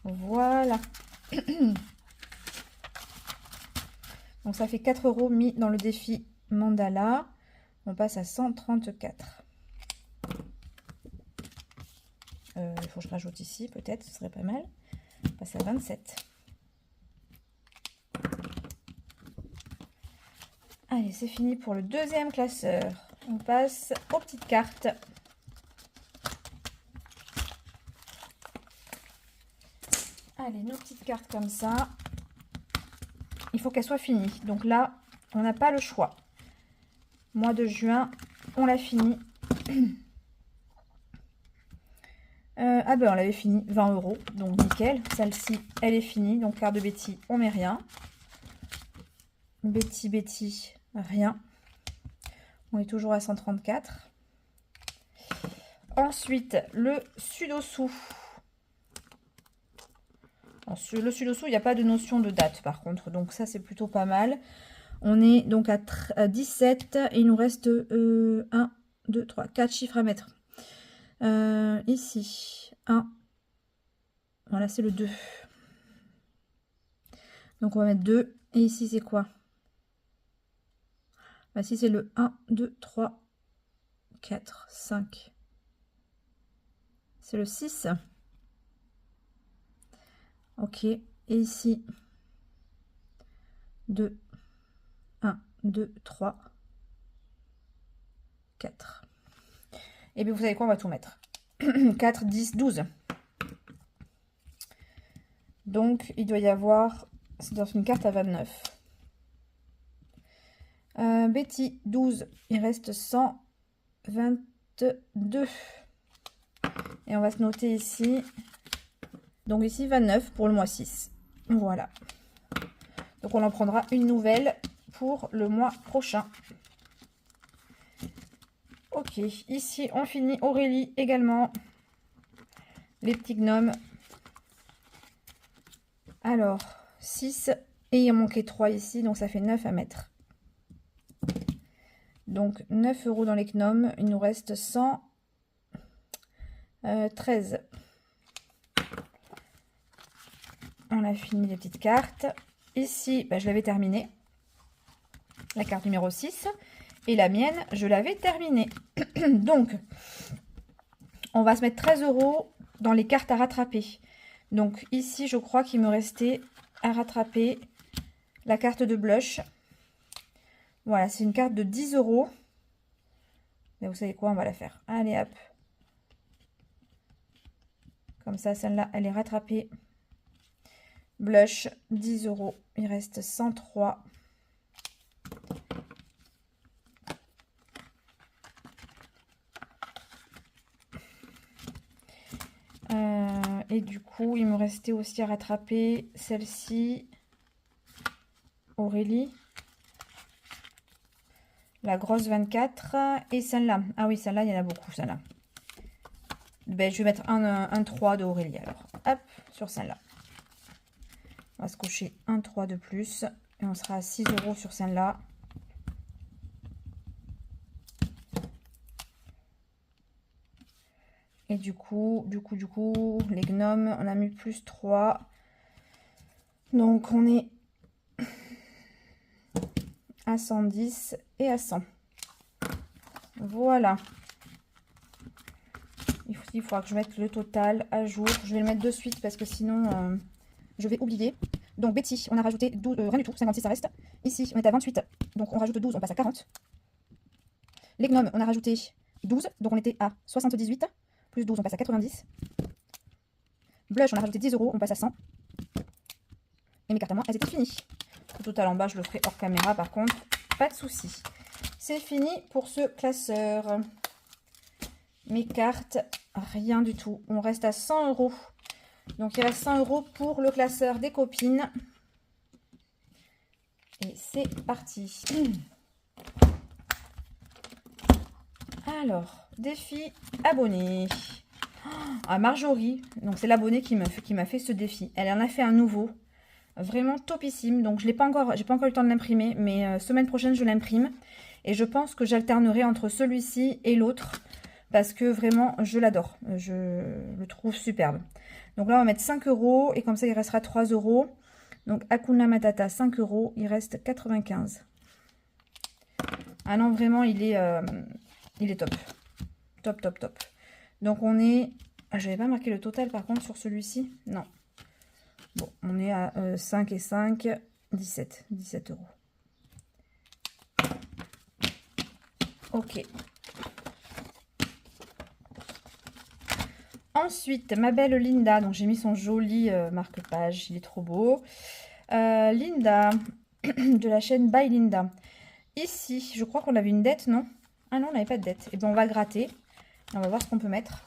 Voilà. Donc, ça fait 4 € mis dans le défi mandala. On passe à 134. Il faut que je rajoute ici, peut-être. Ce serait pas mal. On passe à 27. Allez, c'est fini pour le deuxième classeur. On passe aux petites cartes. Allez, nos petites cartes comme ça. Il faut qu'elles soient finies. Donc là, on n'a pas le choix. Mois de juin, on l'a fini. Ah ben, on l'avait fini, 20 €. Donc nickel. Celle-ci, elle est finie. Donc carte de Betty, on met rien. Betty, rien. On est toujours à 134. Ensuite, le Sudoku. Le Sudoku, il n'y a pas de notion de date par contre. Donc ça, c'est plutôt pas mal. On est donc à 17. Et il nous reste 1, 2, 3, 4 chiffres à mettre. Ici, 1. Voilà, c'est le 2. Donc on va mettre 2. Et ici, c'est quoi? Bah, si c'est le 1, 2, 3, 4, 5. C'est le 6. Ok. Et ici, 2, 1, 2, 3, 4. Et bien vous savez quoi, on va tout mettre. 4, 10, 12. Donc il doit y avoir, c'est dans une carte à 29. Betty, 12, il reste 122. Et on va se noter ici. Donc ici 29 pour le mois 6. Voilà. Donc on en prendra une nouvelle pour le mois prochain. Ok, ici on finit Aurélie également. Les petits gnomes. Alors, 6 et il en manquait 3 ici, donc ça fait 9 à mettre. Donc 9 € dans les gnomes, il nous reste 113. On a fini les petites cartes. Ici, bah, je l'avais terminé. La carte numéro 6. Et la mienne, je l'avais terminée. Donc, on va se mettre 13 € dans les cartes à rattraper. Donc ici, je crois qu'il me restait à rattraper la carte de blush. Voilà, c'est une carte de 10 €. Mais vous savez quoi, on va la faire. Allez, hop. Comme ça, celle-là, elle est rattrapée. Blush, 10 €. Il reste 103. Et du coup, il me restait aussi à rattraper celle-ci. Aurélie. La grosse 24. Et celle-là. Ah oui, celle-là, il y en a beaucoup, celle-là. Ben, je vais mettre un 3 de Aurélie, alors. Hop, sur celle-là. On va se cocher un 3 de plus. Et on sera à 6 € sur celle-là. Et du coup, les gnomes, on a mis plus 3. Donc, on est à 110 et à 100. Voilà. Il faudra que je mette le total à jour. Je vais le mettre de suite parce que sinon, je vais oublier. Donc, Betty, on a rajouté 12, rien du tout, 56 ça reste. Ici, on est à 28. Donc, on rajoute 12, on passe à 40. Les gnomes, on a rajouté 12. Donc, on était à 78. Plus 12, on passe à 90. Blush, on a rajouté 10 €, on passe à 100. Et mes cartes à moi, elles étaient finies. Le total en bas, je le ferai hors caméra par contre. Pas de souci. C'est fini pour ce classeur. Mes cartes, rien du tout. On reste à 100 €. Donc il reste 100 € pour le classeur des copines. Et c'est parti. Alors, défi abonné. Ah, Marjorie, donc c'est l'abonné qui m'a fait ce défi. Elle en a fait un nouveau, vraiment topissime. Donc j'ai pas encore eu le temps de l'imprimer, mais semaine prochaine je l'imprime. Et je pense que j'alternerai entre celui-ci et l'autre, parce que vraiment je l'adore. Je le trouve superbe. Donc là on va mettre 5 € et comme ça il restera 3 €. Donc Hakuna Matata 5 €, il reste 95. Ah non, vraiment il est top. Top, top, top. Donc on est... Ah, j'avais pas marqué le total par contre sur celui-ci. Non. Bon, on est à 5 et 5, 17 €. Ok. Ensuite, ma belle Linda. Donc j'ai mis son joli marque-page. Il est trop beau. Linda, de la chaîne By Linda. Ici, je crois qu'on avait une dette, non? Ah non, on n'avait pas de dette. Et bien on va gratter. Et on va voir ce qu'on peut mettre.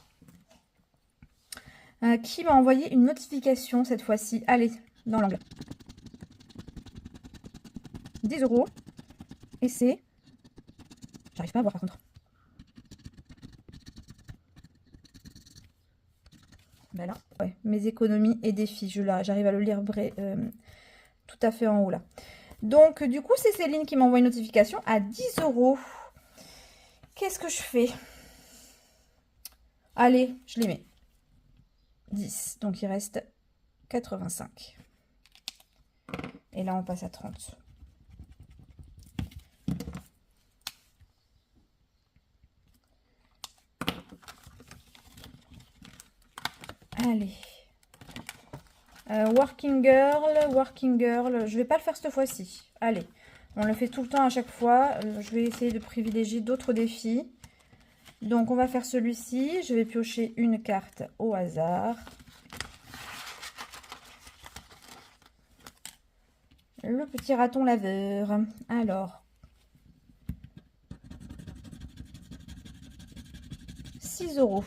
Qui m'a envoyé une notification cette fois-ci? Allez, dans l'angle. 10 €. Et c'est... J'arrive pas à voir par contre. Ben là, ouais, mes économies et défis. J'arrive à le lire tout à fait en haut là. Donc du coup, c'est Céline qui m'envoie une notification à 10 €. Qu'est-ce que je fais? Allez, je les mets. 10. Donc il reste 85. Et là, on passe à 30. Allez. Working Girl. Je vais pas le faire cette fois-ci. Allez, on le fait tout le temps à chaque fois. Je vais essayer de privilégier d'autres défis. Donc, on va faire celui-ci. Je vais piocher une carte au hasard. Le petit raton laveur. Alors, 6 €.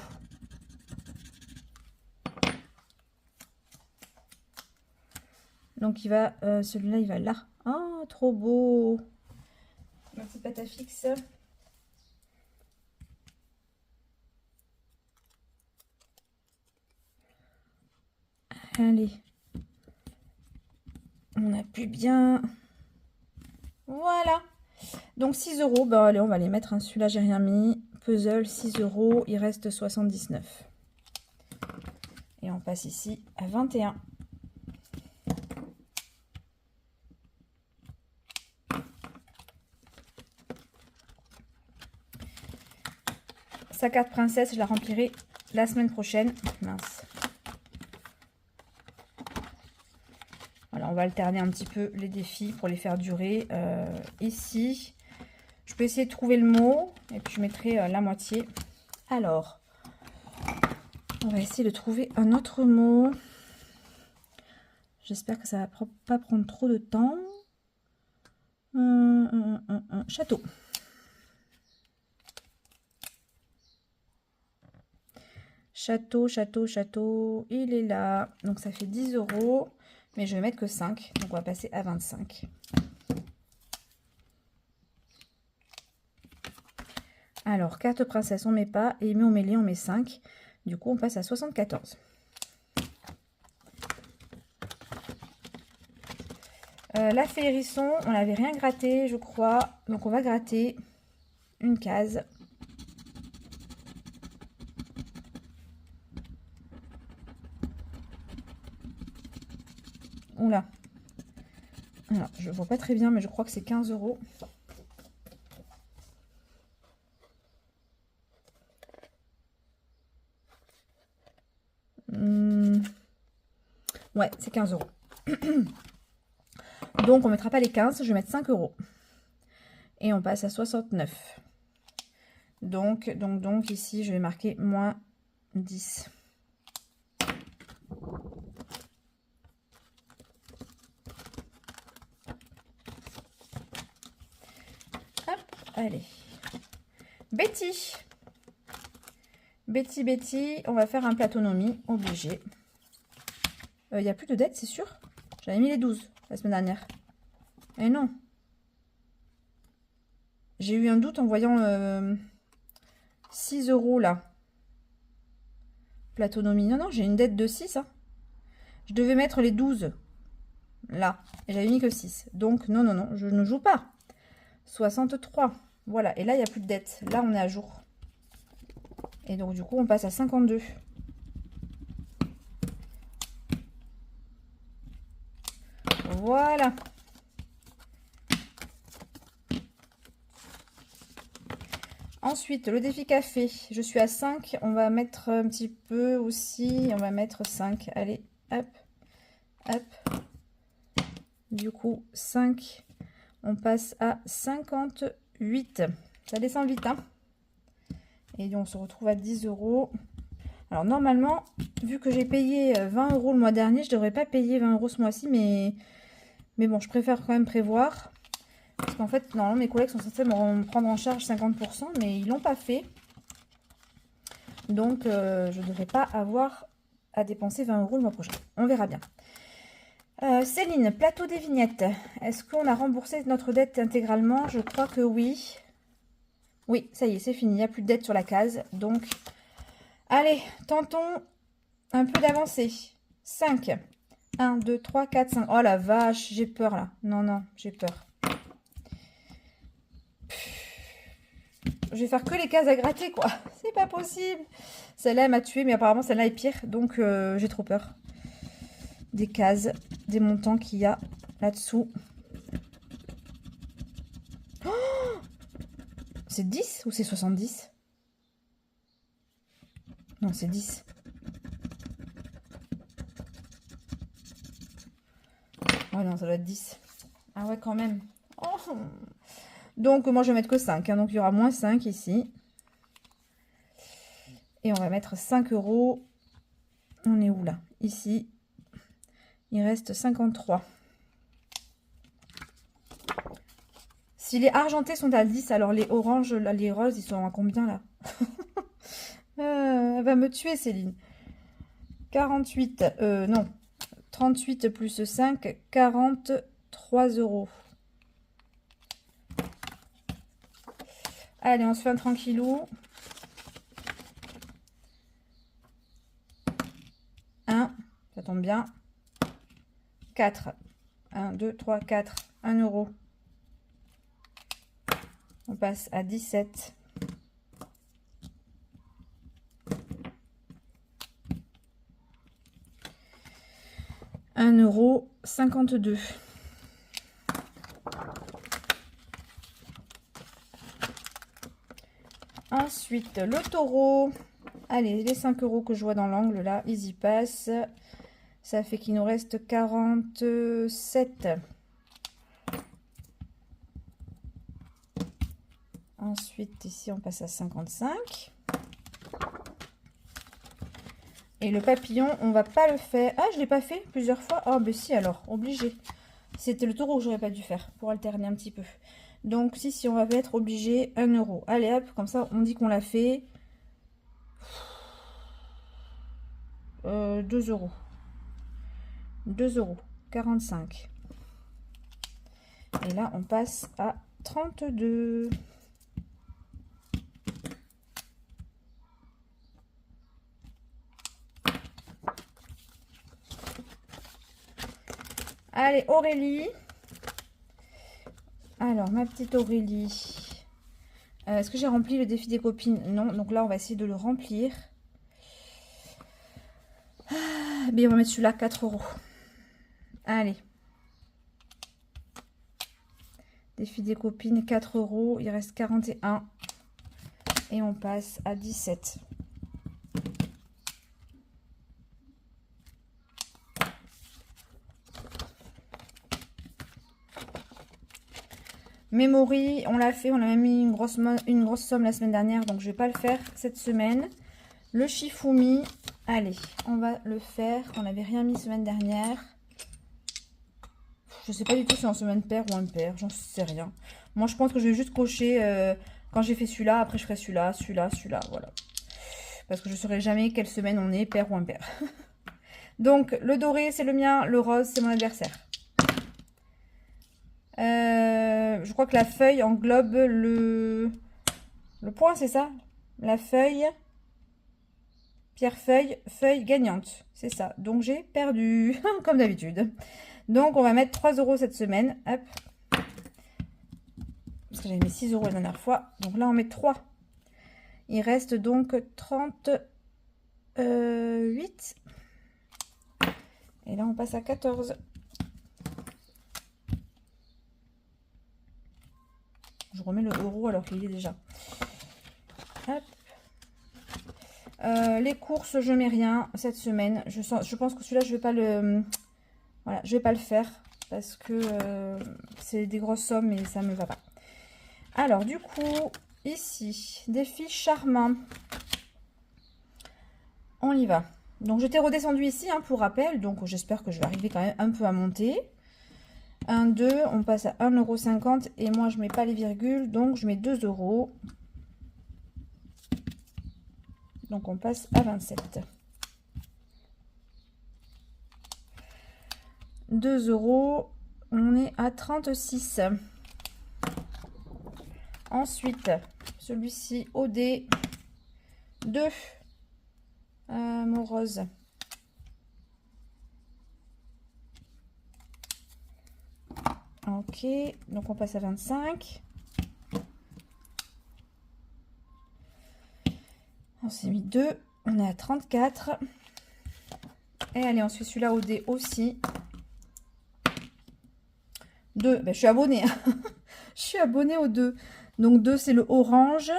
Donc, il va, celui-là, il va là. Oh, trop beau. Ma petite pâte à fixe. Allez. On appuie bien. Voilà. Donc 6 €. Bah allez, on va les mettre. Hein. Celui-là, j'ai rien mis. Puzzle, 6 €. Il reste 79. Et on passe ici à 21. Sa carte princesse, je la remplirai la semaine prochaine. Mince. Voilà, on va alterner un petit peu les défis pour les faire durer. Ici, je peux essayer de trouver le mot et puis je mettrai la moitié. Alors, on va essayer de trouver un autre mot. J'espère que ça va pas prendre trop de temps. Château. Château. Il est là. Donc, ça fait 10 €. Mais je vais mettre que 5. Donc, on va passer à 25. Alors, carte princesse, on met pas. Et on met les, on met 5. Du coup, on passe à 74. La fée hérisson, on n'avait rien gratté, je crois. Donc, on va gratter une case. Oula. Alors, je vois pas très bien, mais je crois que c'est 15 €. Ouais, c'est 15 €. Donc, on mettra pas les 15, je vais mettre 5 €. Et on passe à 69. Donc, ici, je vais marquer moins 10. Hop, allez. Betty, on va faire un platonnomie, obligé. Il n'y a plus de dettes, c'est sûr? J'avais mis les 12 la semaine dernière. Et non. J'ai eu un doute en voyant 6 € là. Platonnomie. Non, j'ai une dette de 6. Hein. Je devais mettre les 12 là. Et j'avais mis que 6. Donc, non, je ne joue pas. 63. Voilà. Et là, il n'y a plus de dette. Là, on est à jour. Et donc, du coup, on passe à 52. Voilà. Ensuite, le défi café. Je suis à 5. On va mettre un petit peu aussi. On va mettre 5. Allez, hop, hop. Du coup, 5. On passe à 58. Ça descend vite, hein. Et donc, on se retrouve à 10 €. Alors, normalement, vu que j'ai payé 20 € le mois dernier, je devrais pas payer 20 € ce mois-ci, mais bon, je préfère quand même prévoir. Parce qu'en fait, normalement, mes collègues sont censés me prendre en charge 50%, mais ils l'ont pas fait. Donc, je ne devrais pas avoir à dépenser 20 € le mois prochain. On verra bien. Céline, plateau des vignettes. Est-ce qu'on a remboursé notre dette intégralement? Je crois que oui. Oui, ça y est, c'est fini. Il n'y a plus de dette sur la case. Donc, allez, tentons un peu d'avancer. 5. 1, 2, 3, 4, 5. Oh la vache, j'ai peur là. Non, j'ai peur. Je vais faire que les cases à gratter, quoi. C'est pas possible. Celle-là, elle m'a tuée, mais apparemment, celle-là est pire. Donc, j'ai trop peur. Des cases, des montants qu'il y a là-dessous. Oh, c'est 10 ou c'est 70? Non, c'est 10. Ouais, non, ça doit être 10. Ah ouais, quand même. Oh. Donc, moi, je vais mettre que 5. Hein, donc, il y aura moins 5 ici. Et on va mettre 5 euros. On est où là? Ici. Il reste 53. Si les argentés sont à 10, alors les oranges, là, les roses, ils sont à combien là? Elle va me tuer, Céline. 48, non. 38 plus 5, 43 euros. Allez, on se fait un tranquillou. 1, ça tombe bien. 4. 1, 2, 3, 4. 1 euro. On passe à 17. €1,52. Ensuite, le taureau. Allez, les 5 euros que je vois dans l'angle, là, ils y passent. Ça fait qu'il nous reste 47. Ensuite, ici, on passe à 55. Et le papillon, on va pas le faire. Ah, je l'ai pas fait plusieurs fois. Oh, ben si, alors, obligé. C'était le taureau que j'aurais pas dû faire pour alterner un petit peu. Donc, si, on va être obligé 1 euro. Allez, hop, comme ça, on dit qu'on l'a fait. 2 euros. 2,45 €. Et là, on passe à 32. Allez, Aurélie. Alors, ma petite Aurélie. Est-ce que j'ai rempli le défi des copines? Non. Donc là, on va essayer de le remplir. Mais on va mettre celui-là, 4 euros. Allez. Défi des copines, 4 euros. Il reste 41. Et on passe à 17. Memory, on l'a fait, on a même mis une grosse somme la semaine dernière, donc je vais pas le faire cette semaine. Le Shifumi, allez, on va le faire. On n'avait rien mis semaine dernière. Je sais pas du tout si c'est en semaine paire ou impair, j'en sais rien. Moi, je pense que je vais juste cocher quand j'ai fait celui-là. Après, je ferai celui-là, celui-là, celui-là, voilà. Parce que je ne saurai jamais quelle semaine on est, paire ou impair. Donc, le doré, c'est le mien. Le rose, c'est mon adversaire. Je crois que la feuille englobe le point, c'est ça? La feuille, pierre-feuille, feuille gagnante. C'est ça. Donc, j'ai perdu, comme d'habitude. Donc, on va mettre 3 euros cette semaine. Hop. Parce que j'avais mis 6 euros la dernière fois. Donc là, on met 3. Il reste donc 38. Et là, on passe à 14. Je remets le euro alors qu'il est déjà. Hop. Les courses, je mets rien cette semaine. Je pense que celui-là, je vais pas le... Voilà, je vais pas le faire. Parce que c'est des grosses sommes et ça me va pas. Alors, du coup, ici, défi charmant. On y va. Donc, je t'ai redescendu ici, hein, pour rappel. Donc, j'espère que je vais arriver quand même un peu à monter. 1, 2, on passe à 1,50 € et moi je mets pas les virgules, donc je mets 2 euros. Donc on passe à 27. 2 euros, on est à 36. Ensuite, celui-ci au dé 2, mon rose. Ok, donc on passe à 25. On s'est mis 2, on est à 34. Et allez, on suit celui-là au dé aussi. 2, ben, je suis abonnée. Je suis abonnée aux 2. Donc 2, c'est le orange.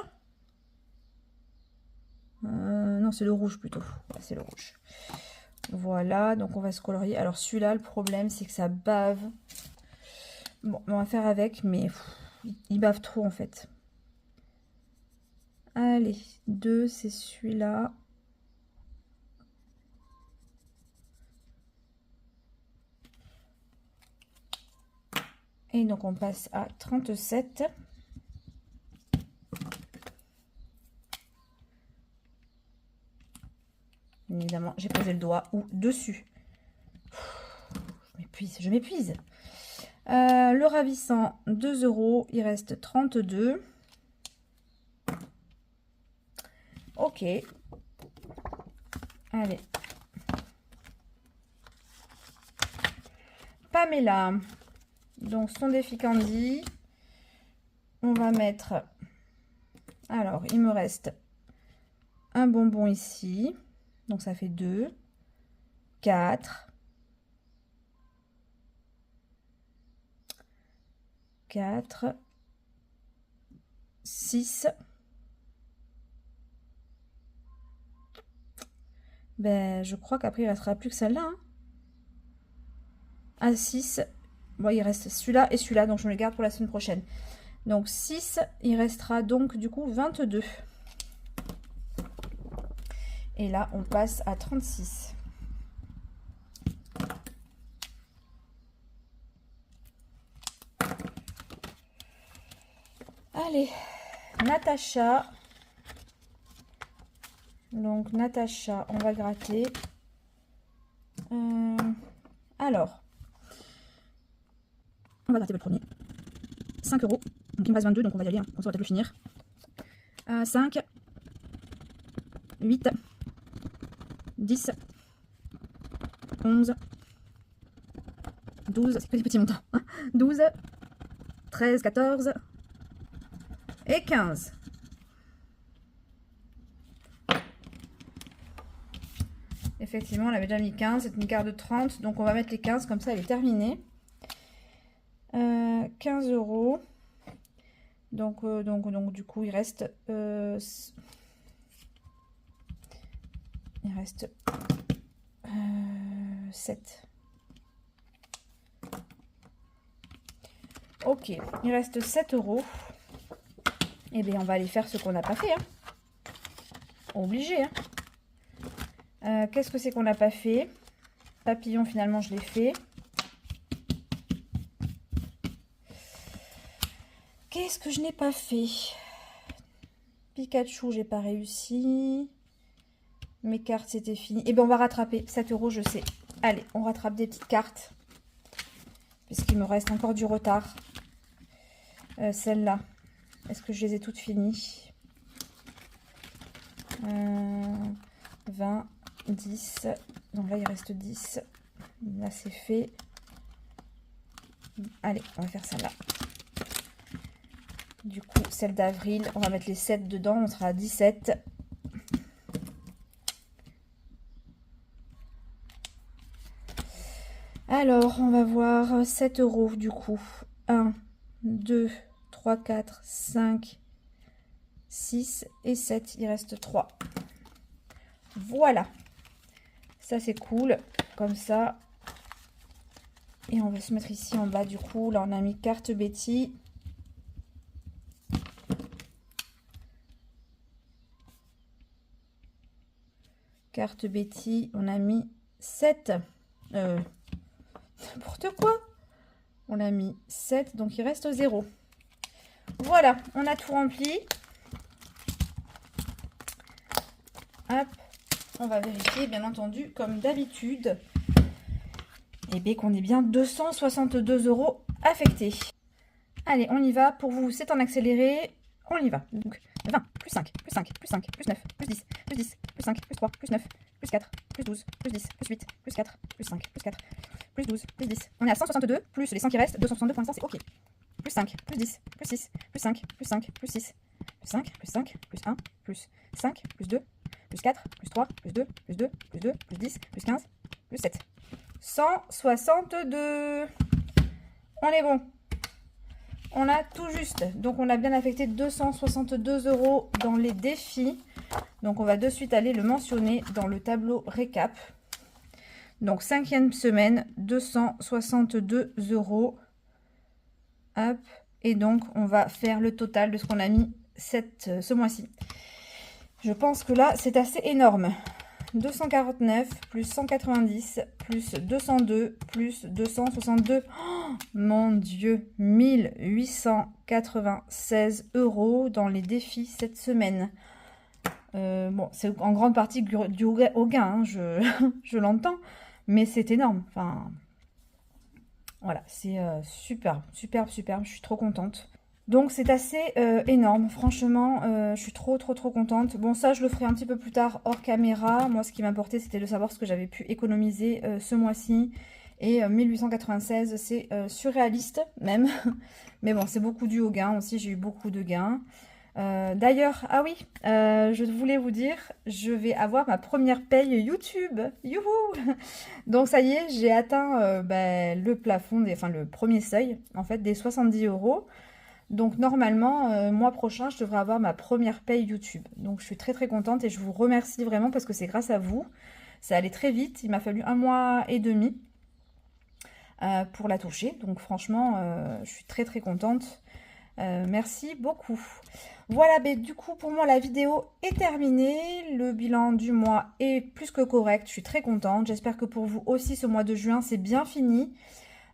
Non, c'est le rouge plutôt. Ouais, c'est le rouge. Voilà, donc on va se colorier. Alors celui-là, le problème, c'est que ça bave. Bon, on va faire avec, mais il bave trop en fait. Allez, 2, c'est celui-là. Et donc on passe à 37. Évidemment, j'ai posé le doigt ou dessus. Je m'épuise. Le ravissant, 2 €. Il reste 32. Ok. Allez. Pamela. Donc, son défi Candy. On va mettre... Alors, il me reste un bonbon ici. Donc, ça fait 2, 4, 4, 6. Ben, je crois qu'après, il ne restera plus que celle-là. Hein. Ah, 6. Bon, il reste celui-là et celui-là, donc je me les garde pour la semaine prochaine. Donc, 6, il restera donc du coup 22. Et là, on passe à 36. Allez, Natacha. Donc, Natacha, on va gratter. Alors, on va gratter le premier. 5 €. Donc, il me reste 22, donc on va y aller. Hein. On va peut-être le finir. 5, 8, 10, 11, 12, c'est que des petits montants. 12, 13, 14 et 15. Effectivement, on avait déjà mis 15, c'est une carte de 30, donc on va mettre les 15, comme ça elle est terminée. 15 €. Donc du coup, il reste 7. Ok, il reste 7 €. Et bien, on va aller faire ce qu'on n'a pas fait. Hein. Obligé. Hein. Qu'est-ce que c'est qu'on n'a pas fait? Papillon, finalement, je l'ai fait. Qu'est-ce que je n'ai pas fait? Pikachu, j'ai pas réussi. Mes cartes, c'était fini. Et bien, on va rattraper. 7 €, je sais. Allez, on rattrape des petites cartes. Puisqu'il me reste encore du retard. Celle-là. Est-ce que je les ai toutes finies? 20, 10. Donc là, il reste 10. Là, c'est fait. Allez, on va faire celle-là. Du coup, celle d'avril, on va mettre les 7 dedans. On sera à 17. Alors, on va voir 7 € du coup. 1, 2, 3, 4, 5, 6 et 7. Il reste 3. Voilà. Ça, c'est cool. Comme ça. Et on va se mettre ici en bas du coup. Là, on a mis carte Betty. Carte Betty, on a mis 7. N'importe quoi. On a mis 7, donc il reste 0. Voilà, on a tout rempli. Hop, on va vérifier, bien entendu, comme d'habitude. Et bien qu'on ait bien 262 € affectés. Allez, on y va. Pour vous, c'est en accéléré. On y va. Donc, 20, plus 5, plus 5, plus 5, plus 9, plus 10, plus 10, plus 5, plus 3, plus 9, plus 4, plus 12, plus 10, plus 8, plus 4, plus 5, plus 4, plus 12, plus 10. On est à 162, plus les 100 qui restent, 262 pour l'instant, c'est OK. Plus 5, plus 10, plus 6, plus 5, plus 5, plus 6, plus 5, plus 5, plus 1, plus 5, plus 2, plus 4, plus 3, plus 2, plus 2, plus 2, plus 10, plus 15, plus 7. 162. On est bon. On a tout juste. Donc, on a bien affecté 262 € dans les défis. Donc, on va de suite aller le mentionner dans le tableau récap. Donc 5e semaine, 262 €. Hop. Et donc on va faire le total de ce qu'on a mis ce mois-ci. Je pense que là c'est assez énorme. 249 plus 190 plus 202 plus 262. Oh, mon Dieu, 1896 € dans les défis cette semaine. Bon, c'est en grande partie dû au gain, hein, je l'entends, mais c'est énorme. Enfin, voilà, c'est superbe, superbe, superbe. Je suis trop contente. Donc c'est assez énorme, franchement, je suis trop contente. Bon, ça je le ferai un petit peu plus tard hors caméra. Moi ce qui m'importait c'était de savoir ce que j'avais pu économiser ce mois-ci. Et 1896 c'est surréaliste même. Mais bon, c'est beaucoup dû au gain aussi, j'ai eu beaucoup de gains. D'ailleurs, ah oui, je voulais vous dire, je vais avoir ma première paye YouTube. Youhou! Donc ça y est, j'ai atteint le plafond, enfin le premier seuil en fait des 70 €. Donc normalement, mois prochain, je devrais avoir ma première paye YouTube. Donc je suis très contente et je vous remercie vraiment parce que c'est grâce à vous. Ça allait très vite, il m'a fallu 1 mois et demi pour la toucher. Donc franchement, je suis très contente. Merci beaucoup. Voilà, du coup pour moi la vidéo est terminée. Le bilan du mois est plus que correct. Je suis très contente. J'espère que pour vous aussi ce mois de juin c'est bien fini.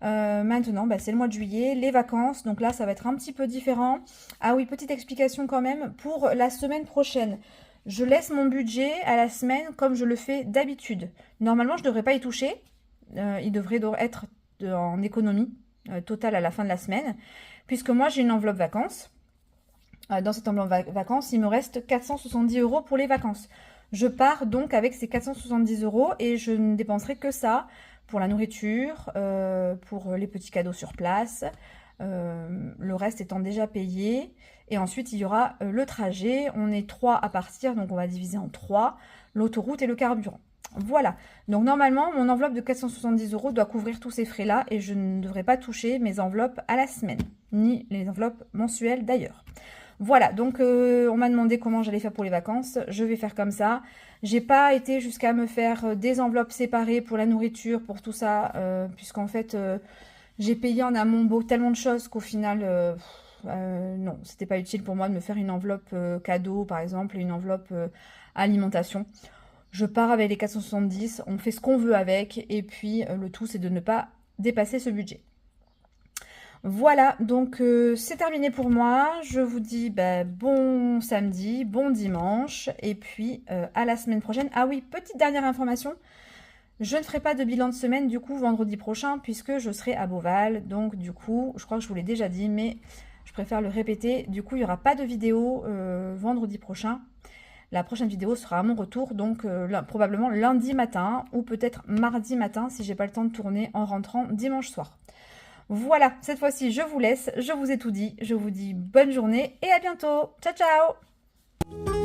Maintenant, c'est le mois de juillet, les vacances, donc là ça va être un petit peu différent. Ah oui, petite explication quand même, pour la semaine prochaine, je laisse mon budget à la semaine comme je le fais d'habitude. Normalement, je ne devrais pas y toucher, il devrait être en économie totale à la fin de la semaine, puisque moi j'ai une enveloppe vacances. Dans cette enveloppe vacances, il me reste 470 € pour les vacances. Je pars donc avec ces 470 € et je ne dépenserai que ça pour la nourriture, pour les petits cadeaux sur place, le reste étant déjà payé. Et ensuite, il y aura le trajet. On est 3 à partir, donc on va diviser en 3, l'autoroute et le carburant. Voilà, donc normalement, mon enveloppe de 470 € doit couvrir tous ces frais-là et je ne devrais pas toucher mes enveloppes à la semaine, ni les enveloppes mensuelles d'ailleurs. Voilà, donc on m'a demandé comment j'allais faire pour les vacances. Je vais faire comme ça. J'ai pas été jusqu'à me faire des enveloppes séparées pour la nourriture, pour tout ça, puisqu'en fait, j'ai payé en amont tellement de choses qu'au final, non, c'était pas utile pour moi de me faire une enveloppe cadeau, par exemple, et une enveloppe alimentation. Je pars avec les 470, on fait ce qu'on veut avec, et puis le tout, c'est de ne pas dépasser ce budget. Voilà, donc c'est terminé pour moi. Je vous dis bon samedi, bon dimanche, et puis à la semaine prochaine. Ah oui, petite dernière information, je ne ferai pas de bilan de semaine du coup vendredi prochain, puisque je serai à Beauval. Donc du coup, je crois que je vous l'ai déjà dit, mais je préfère le répéter. Du coup, il n'y aura pas de vidéo vendredi prochain. La prochaine vidéo sera à mon retour, donc probablement lundi matin, ou peut-être mardi matin, si j'ai pas le temps de tourner en rentrant dimanche soir. Voilà, cette fois-ci, je vous laisse, je vous ai tout dit. Je vous dis bonne journée et à bientôt. Ciao, ciao!